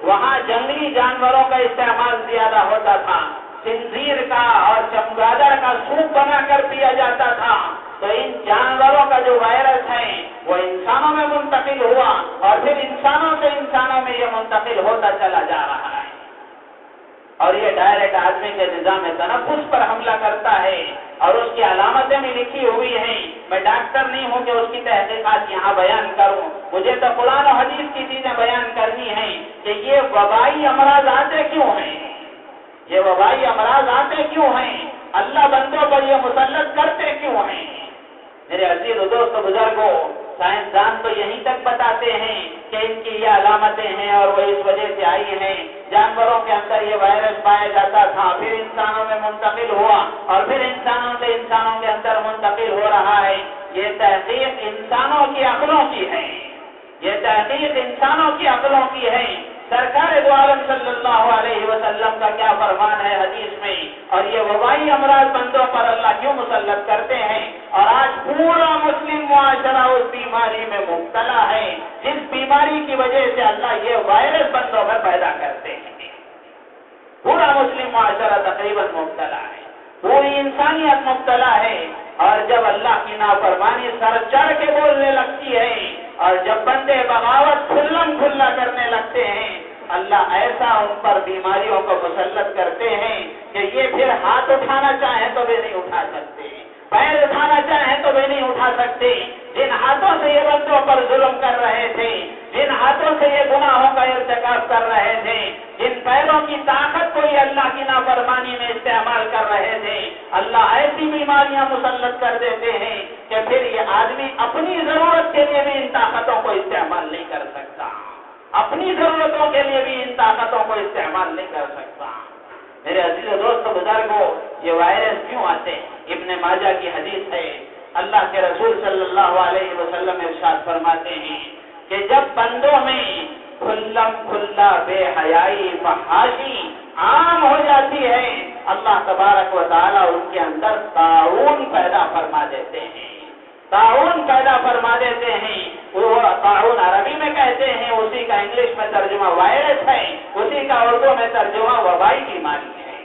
وہاں جنگلی جانوروں کا استعمال زیادہ ہوتا تھا، خنزیر کا اور چمگادڑ کا سوپ بنا کر پیا جاتا تھا. تو ان جانوروں کا جو وائرس ہے وہ انسانوں میں منتقل ہوا اور پھر انسانوں سے انسانوں میں یہ منتقل ہوتا چلا جا رہا ہے. اور یہ ڈائریکٹ آدمی کے نظام تنفس پر حملہ کرتا ہے اور اس کی علامتیں بھی لکھی ہوئی ہیں. میں ڈاکٹر نہیں ہوں کہ اس کی تحقیقات یہاں بیان کروں، مجھے تو قرآن و حدیث کی چیزیں بیان کرنی ہیں کہ یہ وبائی امراض آتے کیوں ہیں، یہ وبائی امراض آتے کیوں ہیں، اللہ بندوں پر یہ مسلط کرتے کیوں ہیں. میرے عزیز و دوست بزرگوں، سائنسدان تو یہیں تک بتاتے ہیں کہ ان کی یہ علامتیں ہیں اور وہ اس وجہ سے آئی ہیں. جانوروں کے اندر یہ وائرس پایا جاتا تھا، پھر انسانوں میں منتقل ہوا اور پھر انسانوں سے انسانوں کے اندر منتقل ہو رہا ہے. یہ تحقیق انسانوں کی عقلوں کی ہے، یہ تحقیق انسانوں کی عقلوں کی ہے. سرکار دو عالم صلی اللہ علیہ وسلم کا کیا فرمان ہے حدیث میں، اور یہ وبائی امراض بندوں پر اللہ کیوں مسلط کرتے ہیں. اور آج پورا مسلم معاشرہ اس بیماری میں مبتلا ہے جس بیماری کی وجہ سے اللہ یہ وائرس بندوں پر پیدا کرتے ہیں. پورا مسلم معاشرہ تقریباً مبتلا ہے، پوری انسانیت مبتلا ہے. اور جب اللہ اللہ کی نافرمانی سر چڑھ کے بولنے لگتی ہے، اور جب بندے بغاوت کھلم کھلا کرنے لگتے ہیں اللہ ایسا ان پر بیماریوں کو مسلط کرتے ہیں کہ یہ پھر ہاتھ اٹھانا چاہیں تو بھی نہیں اٹھا سکتے، پیر اٹھانا چاہیں تو بھی نہیں اٹھا سکتے۔ جن ہاتھوں سے یہ بندوں پر ظلم کر رہے تھے، جن ہاتھوں سے یہ گناہوں کا ارتکاب کر رہے تھے، جن پیروں کی طاقت کو یہ اللہ کی نافرمانی میں استعمال کر رہے تھے، اللہ ایسی بیماریاں مسلط کر دیتے ہیں کہ پھر یہ آدمی اپنی ضرورت کے لیے بھی ان طاقتوں کو استعمال نہیں کر سکتا، اپنی ضرورتوں کے لیے بھی ان طاقتوں کو استعمال نہیں کر سکتا۔ میرے عزیز و دوست بزرگوں، یہ وائرس کیوں آتے ہیں؟ ابن ماجہ کی حدیث ہے، اللہ کے رسول صلی اللہ علیہ وسلم ارشاد فرماتے ہیں کہ جب بندوں میں کھلم کھلا بے حیائی فحاشی عام ہو جاتی ہے، اللہ تبارک و تعالیٰ ان کے اندر طاعون پیدا فرما دیتے ہیں، طاعون پیدا فرما دیتے ہیں۔ وہ طاعون عربی میں کہتے ہیں، اسی کا انگلش میں ترجمہ وائرس ہے، اسی کا اردو میں ترجمہ وبائی بیماری ہے۔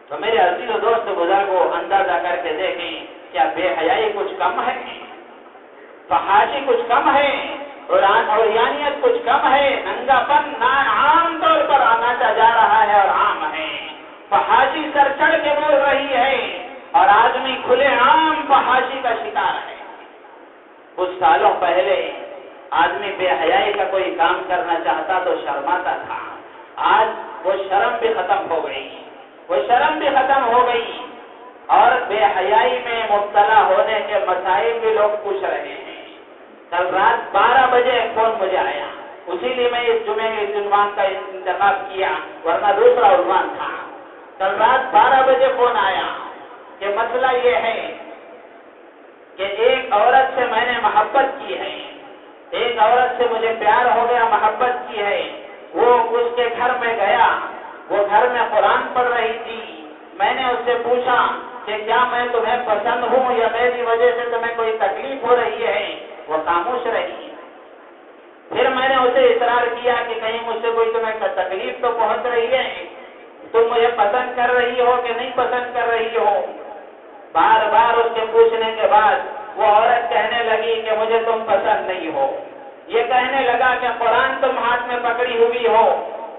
تو میرے عزیز و دوست بزرگوں، اندازہ کر کے دیکھیں، کیا بے حیائی کچھ کم ہے؟ فحاشی کچھ کم ہے؟ عریانیت کچھ کم ہے؟ ننگا پن عام طور پر آناتا جا رہا ہے اور عام ہے۔ فحاشی سر چڑھ کے بول رہی ہے اور آدمی کھلے عام فحاشی کا شکار ہے۔ کچھ سالوں پہلے آدمی بے حیائی کا کوئی کام کرنا چاہتا تو شرماتا تھا، آج وہ شرم بھی ختم ہو گئی، وہ شرم بھی ختم ہو گئی، اور بے حیائی میں مبتلا ہونے کے مسائل بھی لوگ پوچھ رہے ہیں۔ کل رات 12 بجے ایک فون مجھے آیا، اسی لیے میں اس جمعے میں اس عنوان کا انتخاب کیا، ورنہ دوسرا عنوان تھا۔ کل رات 12 بجے فون آیا کہ مسئلہ یہ ہے کہ ایک عورت سے میں نے محبت کی ہے، ایک عورت سے مجھے پیار ہو گیا، محبت کی ہے، وہ اس کے گھر میں گیا، وہ گھر میں قرآن پڑھ رہی تھی، میں نے اس سے پوچھا کہ کیا میں تمہیں پسند ہوں یا میری وجہ سے تمہیں کوئی تکلیف ہو رہی ہے؟ وہ خاموش رہی۔ پھر میں نے اسے اصرار کیا کہ کہیں مجھ سے کوئی تمہیں تکلیف تو پہنچ رہی ہے، تم مجھے پسند کر رہی ہو کہ نہیں پسند کر رہی ہو؟ بار بار اس کے پوچھنے کے بعد وہ عورت کہنے لگی کہ مجھے تم پسند نہیں ہو۔ یہ کہنے لگا کہ قرآن تم ہاتھ میں پکڑی ہوئی ہو،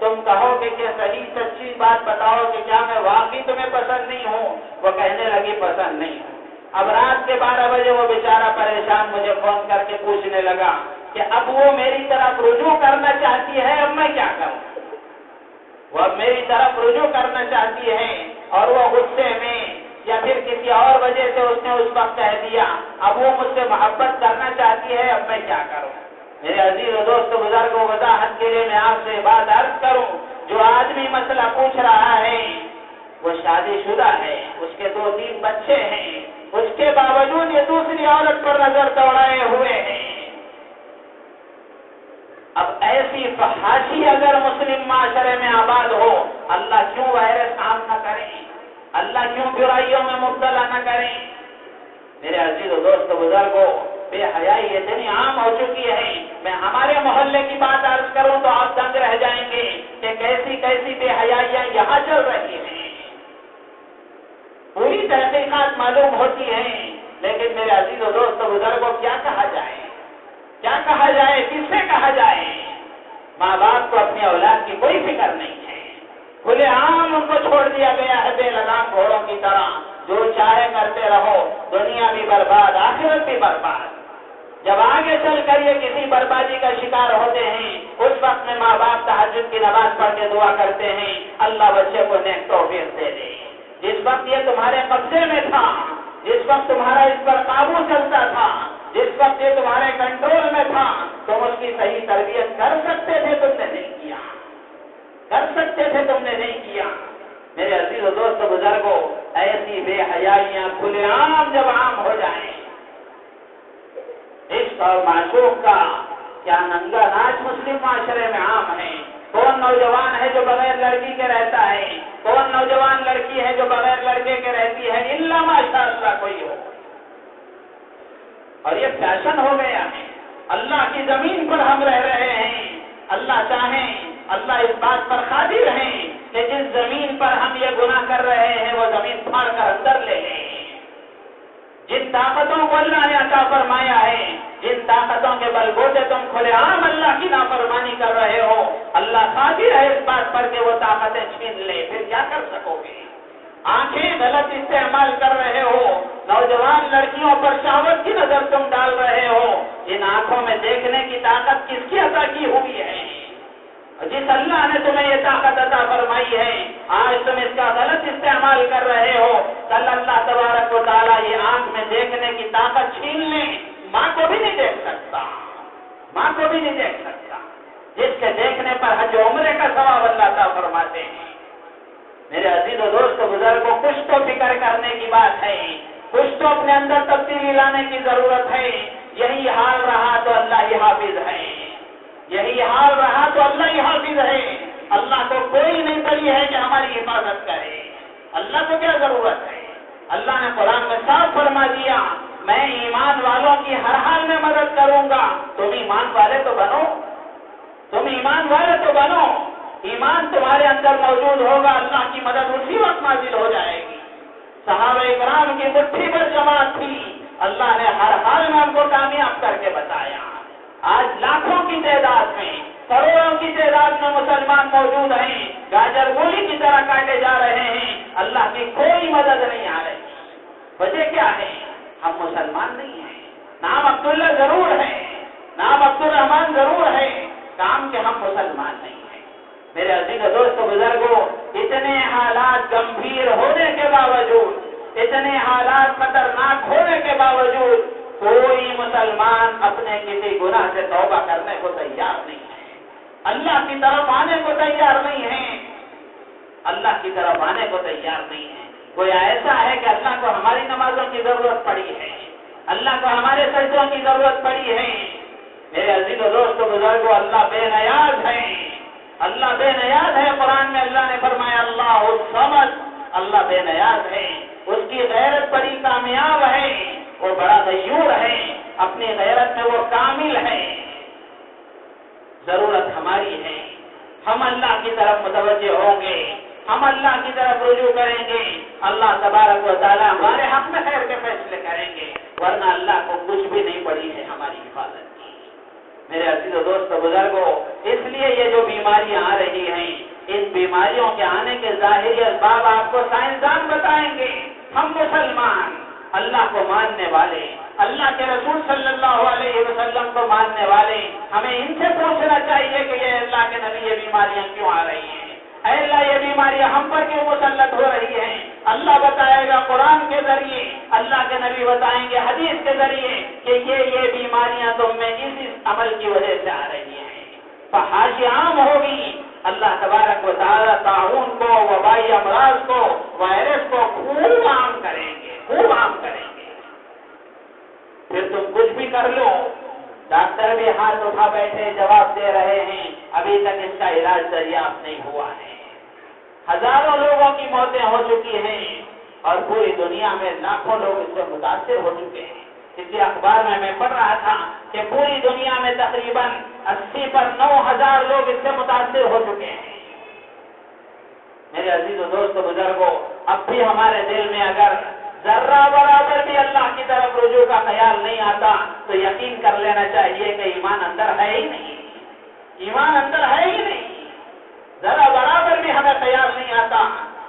تم کہو کہ صحیح سچی بات بتاؤ کہ کیا میں واقعی تمہیں پسند نہیں ہوں؟ وہ کہنے لگی پسند نہیں ہوں۔ اب رات کے 12 بجے وہ بیچارہ پریشان مجھے فون کر کے پوچھنے لگا کہ اب وہ میری طرف رجوع کرنا چاہتی ہے، اب میں کیا کروں؟ وہ اب میری طرف رجوع کرنا چاہتی ہے، اور وہ غصے میں یا پھر کسی اور وجہ سے اس نے اس وقت کہہ دیا، اب وہ مجھ سے محبت کرنا چاہتی ہے، اب میں کیا کروں؟ میرے عزیز و دوست بزرگوں، وضاحت کے لیے میں آپ سے بات عرض کروں، جو آدمی مسئلہ پوچھ رہا ہے وہ شادی شدہ ہے، اس کے 2-3 بچے ہیں، اس کے باوجود یہ دوسری عورت پر نظر دوڑائے ہوئے ہیں۔ اب ایسی فحاشی اگر مسلم معاشرے میں آباد ہو، اللہ کیوں وائرس عام نہ کریں؟ اللہ کیوں برائیوں میں مبتلا نہ کریں؟ میرے عزیز و دوست بزرگوں، بے حیائی اتنی عام ہو چکی ہے، میں ہمارے محلے کی بات عرض کروں تو آپ دنگ رہ جائیں گے کہ کیسی کیسی بے حیائیاں یہاں چل رہی ہیں۔ پوری تحقیقات معلوم ہوتی ہیں، لیکن میرے عزیز و دوست بزرگوں، کیا کہا جائے؟ کیا کہا جائے؟ کس سے کہا جائے؟ ماں باپ کو اپنی اولاد کی کوئی فکر نہیں ہے، کھلے عام ان کو چھوڑ دیا گیا ہے بے لگام گھوڑوں کی طرح، جو چاہے کرتے رہو، دنیا بھی برباد، آخرت بھی برباد۔ جب آگے چل کر یہ کسی بربادی کا شکار ہوتے ہیں، اس وقت میں ماں باپ تہجد کی نماز پڑھ کے دعا کرتے ہیں، اللہ بچے کو نیک توفیق دے دے۔ جس وقت یہ تمہارے قبضے میں تھا، جس وقت تمہارا اس پر قابو چلتا تھا، جس وقت یہ تمہارے کنٹرول میں تھا، تم اس کی صحیح تربیت کر سکتے تھے، تم نے نہیں کیا، کر سکتے تھے، تم نے نہیں کیا۔ میرے عزیز و دوست بزرگوں، ایسی بے حیائیاں کھلے عام جب عام ہو جائیں، عشق اور معشوق کا کیا ننگا ناچ مسلم معاشرے میں عام ہے۔ کون نوجوان ہے جو بغیر لڑکی کے رہتا ہے؟ کون نوجوان لڑکی ہے جو بغیر لڑکے کے رہتی ہے؟ الا ماشاءاللہ کوئی ہو۔ اور یہ فیشن ہو گیا ہے، اللہ کی زمین پر ہم رہ رہے ہیں، اللہ چاہیں، اللہ اس بات پر قادر ہیں کہ جس زمین پر ہم یہ گناہ کر رہے ہیں وہ زمین پھاڑ کر اندر لے لیں، جن طاقتوں کو اللہ نے عطا فرمایا ہے، جن طاقتوں کے بل بوتے تم کھلے عام اللہ کی نافرمانی کر رہے ہو، اللہ قادر ہے اس بات پر کہ وہ طاقتیں چھین لے، پھر کیا کر سکو گے؟ آنکھیں غلط استعمال کر رہے ہو، نوجوان لڑکیوں پر شہوت کی نظر تم ڈال رہے ہو، ان آنکھوں میں دیکھنے کی طاقت کس کی عطا کی ہوئی ہے؟ جس اللہ نے تمہیں یہ طاقت عطا فرمائی ہے، آج تم اس کا غلط استعمال کر رہے ہو، کل اللہ تبارک و تعالیٰ یہ آنکھ میں دیکھنے کی طاقت چھین لیں، ماں کو بھی نہیں دیکھ سکتا، ماں کو بھی نہیں دیکھ سکتا، جس کے دیکھنے پر حج عمرے کا ثواب اللہ عطا فرماتے ہیں۔ میرے عزیز و دوست بزرگوں، کچھ تو فکر کرنے کی بات ہے، کچھ تو اپنے اندر تبدیلی لانے کی ضرورت ہے۔ یہی حال رہا تو اللہ ہی حافظ ہے، یہی حال رہا تو اللہ ہی حافظ ہے۔ اللہ کو کوئی نہیں پڑی ہے کہ ہماری حفاظت کرے، اللہ کو کیا ضرورت ہے؟ اللہ نے قرآن میں صاف فرما دیا، میں ایمان والوں کی ہر حال میں مدد کروں گا۔ تم ایمان والے تو بنو، تم ایمان والے تو بنو، ایمان تمہارے اندر موجود ہوگا، اللہ کی مدد اسی وقت نازل ہو جائے گی۔ صحابہ اکرام کی مٹھی پر جماعت تھی، اللہ نے ہر حال میں ان کو کامیاب کر کے بتایا۔ آج لاکھوں کی تعداد میں، کروڑوں کی تعداد میں مسلمان موجود ہیں، گاجر مولی کی طرح کاٹے جا رہے ہیں، اللہ کی کوئی مدد نہیں آ رہی۔ وجہ کیا ہے؟ ہم مسلمان نہیں ہیں۔ نام عبداللہ ضرور ہے، نام عبد الرحمان ضرور ہے، کام کہ ہم مسلمان نہیں ہیں۔ میرے عزیز دوست بزرگوں، اتنے حالات گمبھیر ہونے کے باوجود، اتنے حالات خطرناک ہونے کے باوجود، کوئی مسلمان اپنے کسی گناہ سے توبہ کرنے کو تیار نہیں ہے، اللہ کی طرف آنے کو تیار نہیں ہے، اللہ کی طرف آنے کو تیار نہیں ہے۔ کوئی ایسا ہے کہ اللہ کو ہماری نمازوں کی ضرورت پڑی ہے، اللہ کو ہمارے سجدوں کی ضرورت پڑی ہے۔ میرے عزیز و دوست بزرگوں، اللہ بے نیاز ہے، اللہ بے نیاز ہے۔ قرآن میں اللہ نے فرمایا اللہ الصمد، اللہ بے نیاز ہے، اس کی غیرت بڑی کامیاب ہے، وہ بڑا غیور ہے، اپنی غیرت میں وہ کامل ہے۔ ضرورت ہماری ہے، ہم اللہ کی طرف متوجہ ہوں گے، ہم اللہ کی طرف رجوع کریں گے، اللہ تبارک و تعالیٰ ہمارے حق میں خیر کے فیصلے کریں گے، ورنہ اللہ کو کچھ بھی نہیں پڑی ہے ہماری حفاظت کی۔ میرے عزیز و دوست بزرگوں، اس لیے یہ جو بیماریاں آ رہی ہیں، ان بیماریوں کے آنے کے ظاہری اسباب آپ کو سائنسدان بتائیں گے۔ ہم مسلمان، اللہ کو ماننے والے، اللہ کے رسول صلی اللہ علیہ وسلم کو ماننے والے، ہمیں ان سے پوچھنا چاہیے کہ یہ اللہ کے نبی یہ بیماریاں کیوں آ رہی ہیں؟ اے اللہ، یہ بیماریاں ہم پر کیوں مسلط ہو رہی ہیں؟ اللہ بتائے گا قرآن کے ذریعے، اللہ کے نبی بتائیں گے حدیث کے ذریعے کہ یہ بیماریاں تم میں اس عمل کی وجہ سے آ رہی ہیں۔ فحاشی عام ہوگی، اللہ تبارک و تعالیٰ طاعون کو، وبائی امراض کو، وائرس کو خوب عام کریں گے، خوب عام کریں گے۔ پھر تم کچھ بھی کر لو، ڈاکٹر بھی ہاتھ اٹھا بیٹھے جواب دے رہے ہیں ابھی تک اس کا علاج دریافت نہیں ہوا ہے۔ ہزاروں لوگوں کی موتیں ہو چکی ہیں اور پوری دنیا میں لاکھوں لوگ اس سے متاثر ہو چکے ہیں۔ اسی اخبار میں پڑھ رہا تھا کہ پوری دنیا میں تقریباً 80 پر 9,000 لوگ اس سے متاثر ہو چکے ہیں۔ میرے عزیز و دوست بزرگوں، اب بھی ہمارے دل میں اگر ذرہ برابر بھی اللہ کی طرف رجوع کا خیال نہیں آتا تو یقین کر لینا چاہیے کہ ایمان اندر ہے ہی نہیں، ایمان اندر ہے ہی نہیں۔ ذرا برابر بھی ہمیں خیال نہیں آتا۔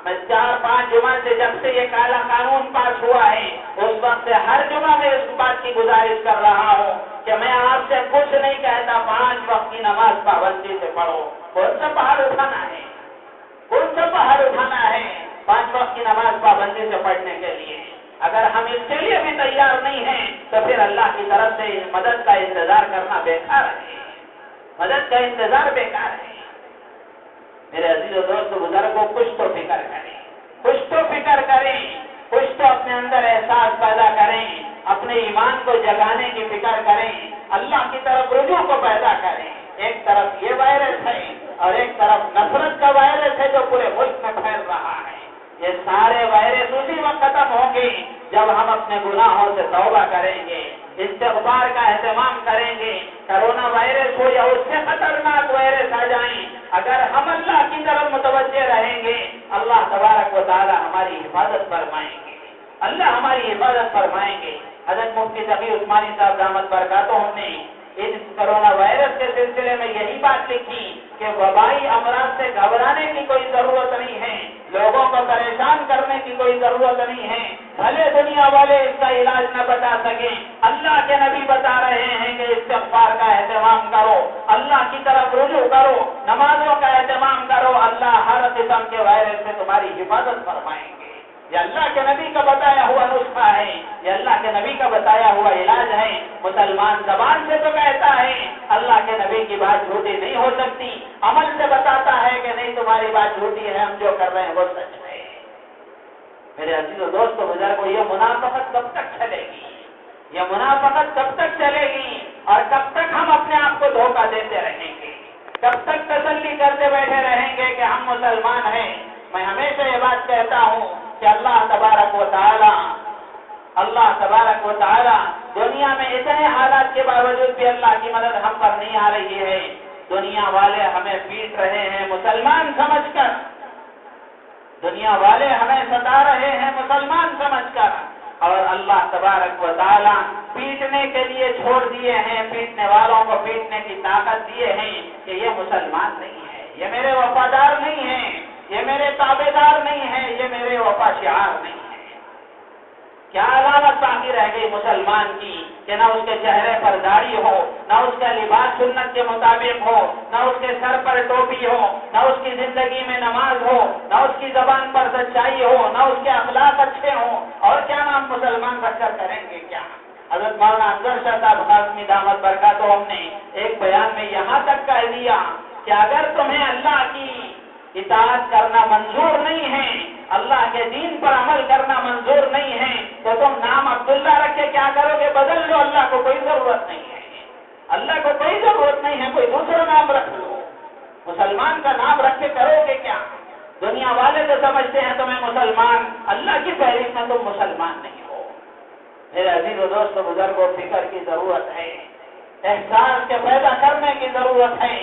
میں 4-5 جمعہ سے جب سے یہ کالا قانون پاس ہوا ہے اس وقت سے ہر جمعہ میں اس بات کی گزارش کر رہا ہوں کہ میں آپ سے کچھ نہیں کہتا، 5 وقت کی نماز پابندی سے پڑھو۔ کون سا پہاڑ اٹھانا ہے، کون سا پہاڑ اٹھانا ہے 5 وقت کی نماز پابندی سے پڑھنے کے لیے؟ اگر ہم اس کے لیے بھی تیار نہیں ہیں تو پھر اللہ کی طرف سے مدد کا انتظار کرنا بیکار ہے، مدد کا انتظار بیکار ہے۔ میرے عزیز و دوست بزرگوں، کچھ تو فکر کریں، کچھ تو فکر کریں، کچھ تو اپنے اندر احساس پیدا کریں، اپنے ایمان کو جگانے کی فکر کریں، اللہ کی طرف رجوع کو پیدا کریں۔ ایک طرف یہ وائرس ہے اور ایک طرف نفرت کا وائرس ہے جو پورے ملک میں پھیل رہا ہے۔ یہ سارے وائرس اسی وقت ختم ہوں گے جب ہم اپنے گناہوں سے توبہ کریں گے، استغفار کا اہتمام کریں گے۔ کرونا وائرس ہو یا اس سے خطرناک وائرس آ جائیں، اگر ہم اللہ کی طرف متوجہ رہیں گے، اللہ تبارک و تعالی ہماری حفاظت فرمائیں گے، اللہ ہماری حفاظت فرمائیں گے۔ حضرت مفتی تقی عثمانی صاحب دامت برکاتہم نے اس کرونا وائرس کے سلسلے میں یہی بات لکھی کہ وبائی امراض سے گھبرانے کی کوئی ضرورت نہیں ہے، لوگوں کو پریشان کرنے کی کوئی ضرورت نہیں ہے، بھلے دنیا والے اس کا علاج نہ بتا سکیں، اللہ کے نبی بتا رہے ہیں کہ استغفار کا اہتمام کرو، اللہ کی طرف رجوع کرو، نمازوں کا اہتمام کرو، اللہ ہر قسم کے وائرس سے تمہاری حفاظت فرمائیں گے۔ یہ اللہ کے نبی کا بتایا ہوا نسخہ ہے، یہ اللہ کے نبی کا بتایا ہوا علاج ہے۔ مسلمان زبان سے تو کہتا ہے اللہ کے نبی کی بات جھوٹی نہیں ہو سکتی، عمل سے بتاتا ہے کہ نہیں تمہاری بات جھوٹی ہے، ہم جو کر رہے ہیں وہ سچ ہے۔ میرے عزیز و دوستو بزرگو، یہ منافقت کب تک چلے گی؟ یہ منافقت کب تک چلے گی؟ اور کب تک ہم اپنے آپ کو دھوکہ دیتے رہیں گے؟ کب تک تسلی کرتے بیٹھے رہیں گے کہ ہم مسلمان ہیں؟ میں ہمیشہ یہ بات کہتا ہوں کہ اللہ تبارک و تعالی دنیا میں اتنے حالات کے باوجود بھی اللہ کی مدد ہم پر نہیں آ رہی ہے۔ دنیا والے ہمیں پیٹ رہے ہیں مسلمان سمجھ کر، دنیا والے ہمیں ستا رہے ہیں مسلمان سمجھ کر، اور اللہ تبارک و تعالی پیٹنے کے لیے چھوڑ دیے ہیں، پیٹنے والوں کو پیٹنے کی طاقت دیے ہیں کہ یہ مسلمان نہیں ہے، یہ میرے وفادار نہیں ہیں، یہ میرے تابع دار نہیں ہے، یہ میرے وفا شعار نہیں ہے۔ کیا علامت باقی رہ گئی مسلمان کی کہ نہ اس کے چہرے پر داڑھی ہو، نہ اس کا لباس سنت کے مطابق ہو، نہ اس کے سر پر ٹوپی ہو، نہ اس کی زندگی میں نماز ہو، نہ اس کی زبان پر سچائی ہو، نہ اس کے اخلاق اچھے ہوں، اور کیا نام مسلمان رکھ کر کریں گے کیا؟ حضرت مولانا افضل شاہ صاحب قاسمی دامت برکاتہم نے ایک بیان میں یہاں تک کہہ دیا کہ اگر تمہیں اللہ کی اطاعت کرنا منظور نہیں ہے، اللہ کے دین پر عمل کرنا منظور نہیں ہے، تو تم نام عبداللہ رکھ کے کیا کرو گے؟ بدل لو، اللہ کو کوئی ضرورت نہیں ہے، اللہ کو کوئی ضرورت نہیں ہے، کوئی دوسرا نام رکھ لو، مسلمان کا نام رکھ کے کرو گے کیا؟ دنیا والے تو سمجھتے ہیں تمہیں مسلمان، اللہ کی فہرست میں تم مسلمان نہیں ہو۔ میرے عزیز و دوست بزرگوں، فکر کی ضرورت ہے، احساس کے پیدا کرنے کی ضرورت ہے،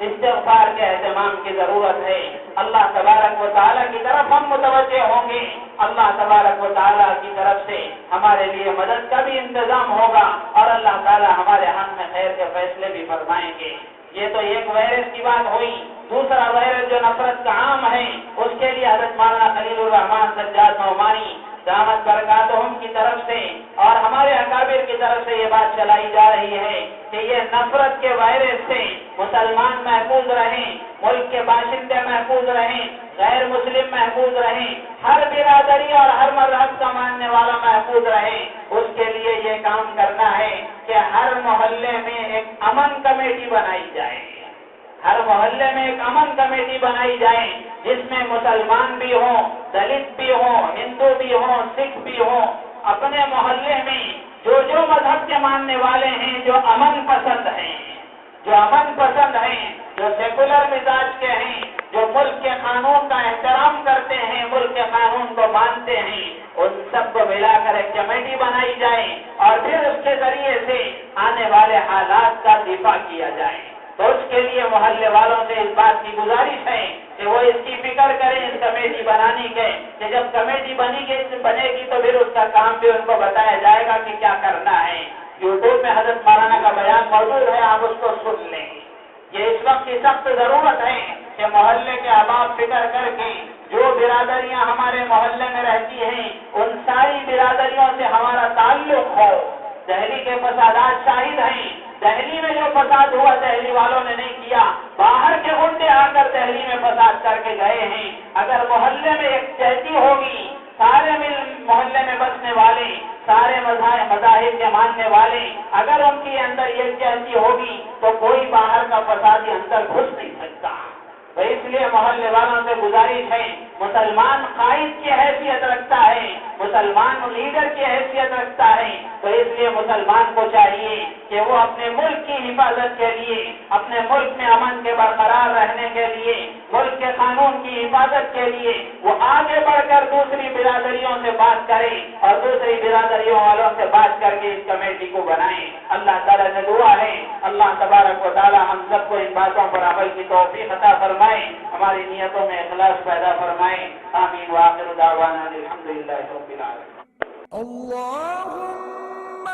استغفار کے اہتمام کی ضرورت ہے۔ اللہ تبارک و تعالیٰ کی طرف ہم متوجہ ہوں گے، اللہ تبارک و تعالیٰ کی طرف سے ہمارے لیے مدد کا بھی انتظام ہوگا، اور اللہ تعالیٰ ہمارے حق میں خیر کے فیصلے بھی فرمائیں گے۔ یہ تو ایک وائرس کی بات ہوئی۔ دوسرا وائرس جو نفرت کا عام ہے، اس کے لیے حضرت مولانا خلیل الرحمان سجاد نعمانی دامت برکاتہم کی طرف سے اور ہمارے اکابر کی طرف سے یہ بات چلائی جا رہی ہے کہ یہ نفرت کے وائرس سے مسلمان محفوظ رہیں، ملک کے باشندے محفوظ رہیں، غیر مسلم محفوظ رہیں، ہر برادری اور ہر مذہب کا ماننے والا محفوظ رہے۔ اس کے لیے یہ کام کرنا ہے کہ ہر محلے میں ایک امن کمیٹی بنائی جائے، ہر محلے میں ایک امن کمیٹی بنائی جائے جس میں مسلمان بھی ہوں، دلت بھی ہوں، ہندو بھی ہوں، سکھ بھی ہوں، اپنے محلے میں جو مذہب کے ماننے والے ہیں، جو امن پسند ہیں، جو سیکولر مزاج کے ہیں، جو ملک کے قانون کا احترام کرتے ہیں، ملک کے قانون کو مانتے ہیں، ان سب کو ملا کر ایک کمیٹی بنائی جائے اور پھر اس کے ذریعے سے آنے والے حالات کا دفاع کیا جائے۔ تو اس کے لیے محلے والوں سے اس بات کی گزارش ہے کہ وہ اس کی فکر کریں اس کمیٹی بنانے کے، کہ جب کمیٹی بنے گی تو پھر اس کا کام بھی ان کو بتایا جائے گا کہ کیا کرنا ہے۔ یوٹیوب میں حضرت مولانا کا بیان موجود ہے، آپ اس کو سن لیں۔ یہ اس وقت کی سخت ضرورت ہے کہ محلے کے احباب فکر کر کے جو برادریاں ہمارے محلے میں رہتی ہیں، ان ساری برادریوں سے ہمارا تعلق ہو۔ دہلی کے فسادات شاہد ہیں، دہلی میں جو فساد ہوا دہلی والوں نے نہیں کیا، باہر کے غنڈے آ کر دہلی میں فساد کر کے گئے ہیں۔ اگر محلے میں یکجہتی ہوگی، سارے محلے میں بسنے والے، سارے مذاہب کے ماننے والے، اگر ان کے اندر یکجہتی ہوگی تو کوئی باہر کا فسادی اندر گھس نہیں سکتا۔ تو اس لیے محلے والوں سے گزارش ہے، مسلمان قائد کی حیثیت رکھتا ہے، مسلمان لیڈر کی حیثیت رکھتا ہے، تو اس لیے مسلمان کو چاہیے کہ وہ اپنے ملک کی حفاظت کے لیے، اپنے ملک میں امن کے برقرار رہنے کے لیے، ملک کے قانون کی حفاظت کے لیے وہ آگے بڑھ کر دوسری برادریوں سے بات کرے اور دوسری برادریوں والوں سے بات کر کے اس کمیٹی کو بنائیں۔ اللہ تعالیٰ سے دعا ہے اللہ تبارک و تعالیٰ ہم سب کو ان باتوں پر عمل کی توفیق عطا فرمائے، ہماری نیتوں میں اخلاص پیدا فرمائے۔ آمین وآخر دعوانا الحمدللہ رب العالمین۔ اللهم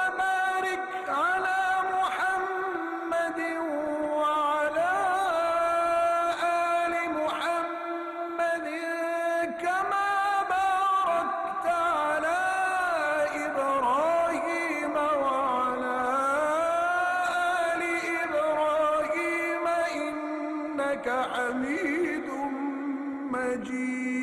إنك حميد مجيد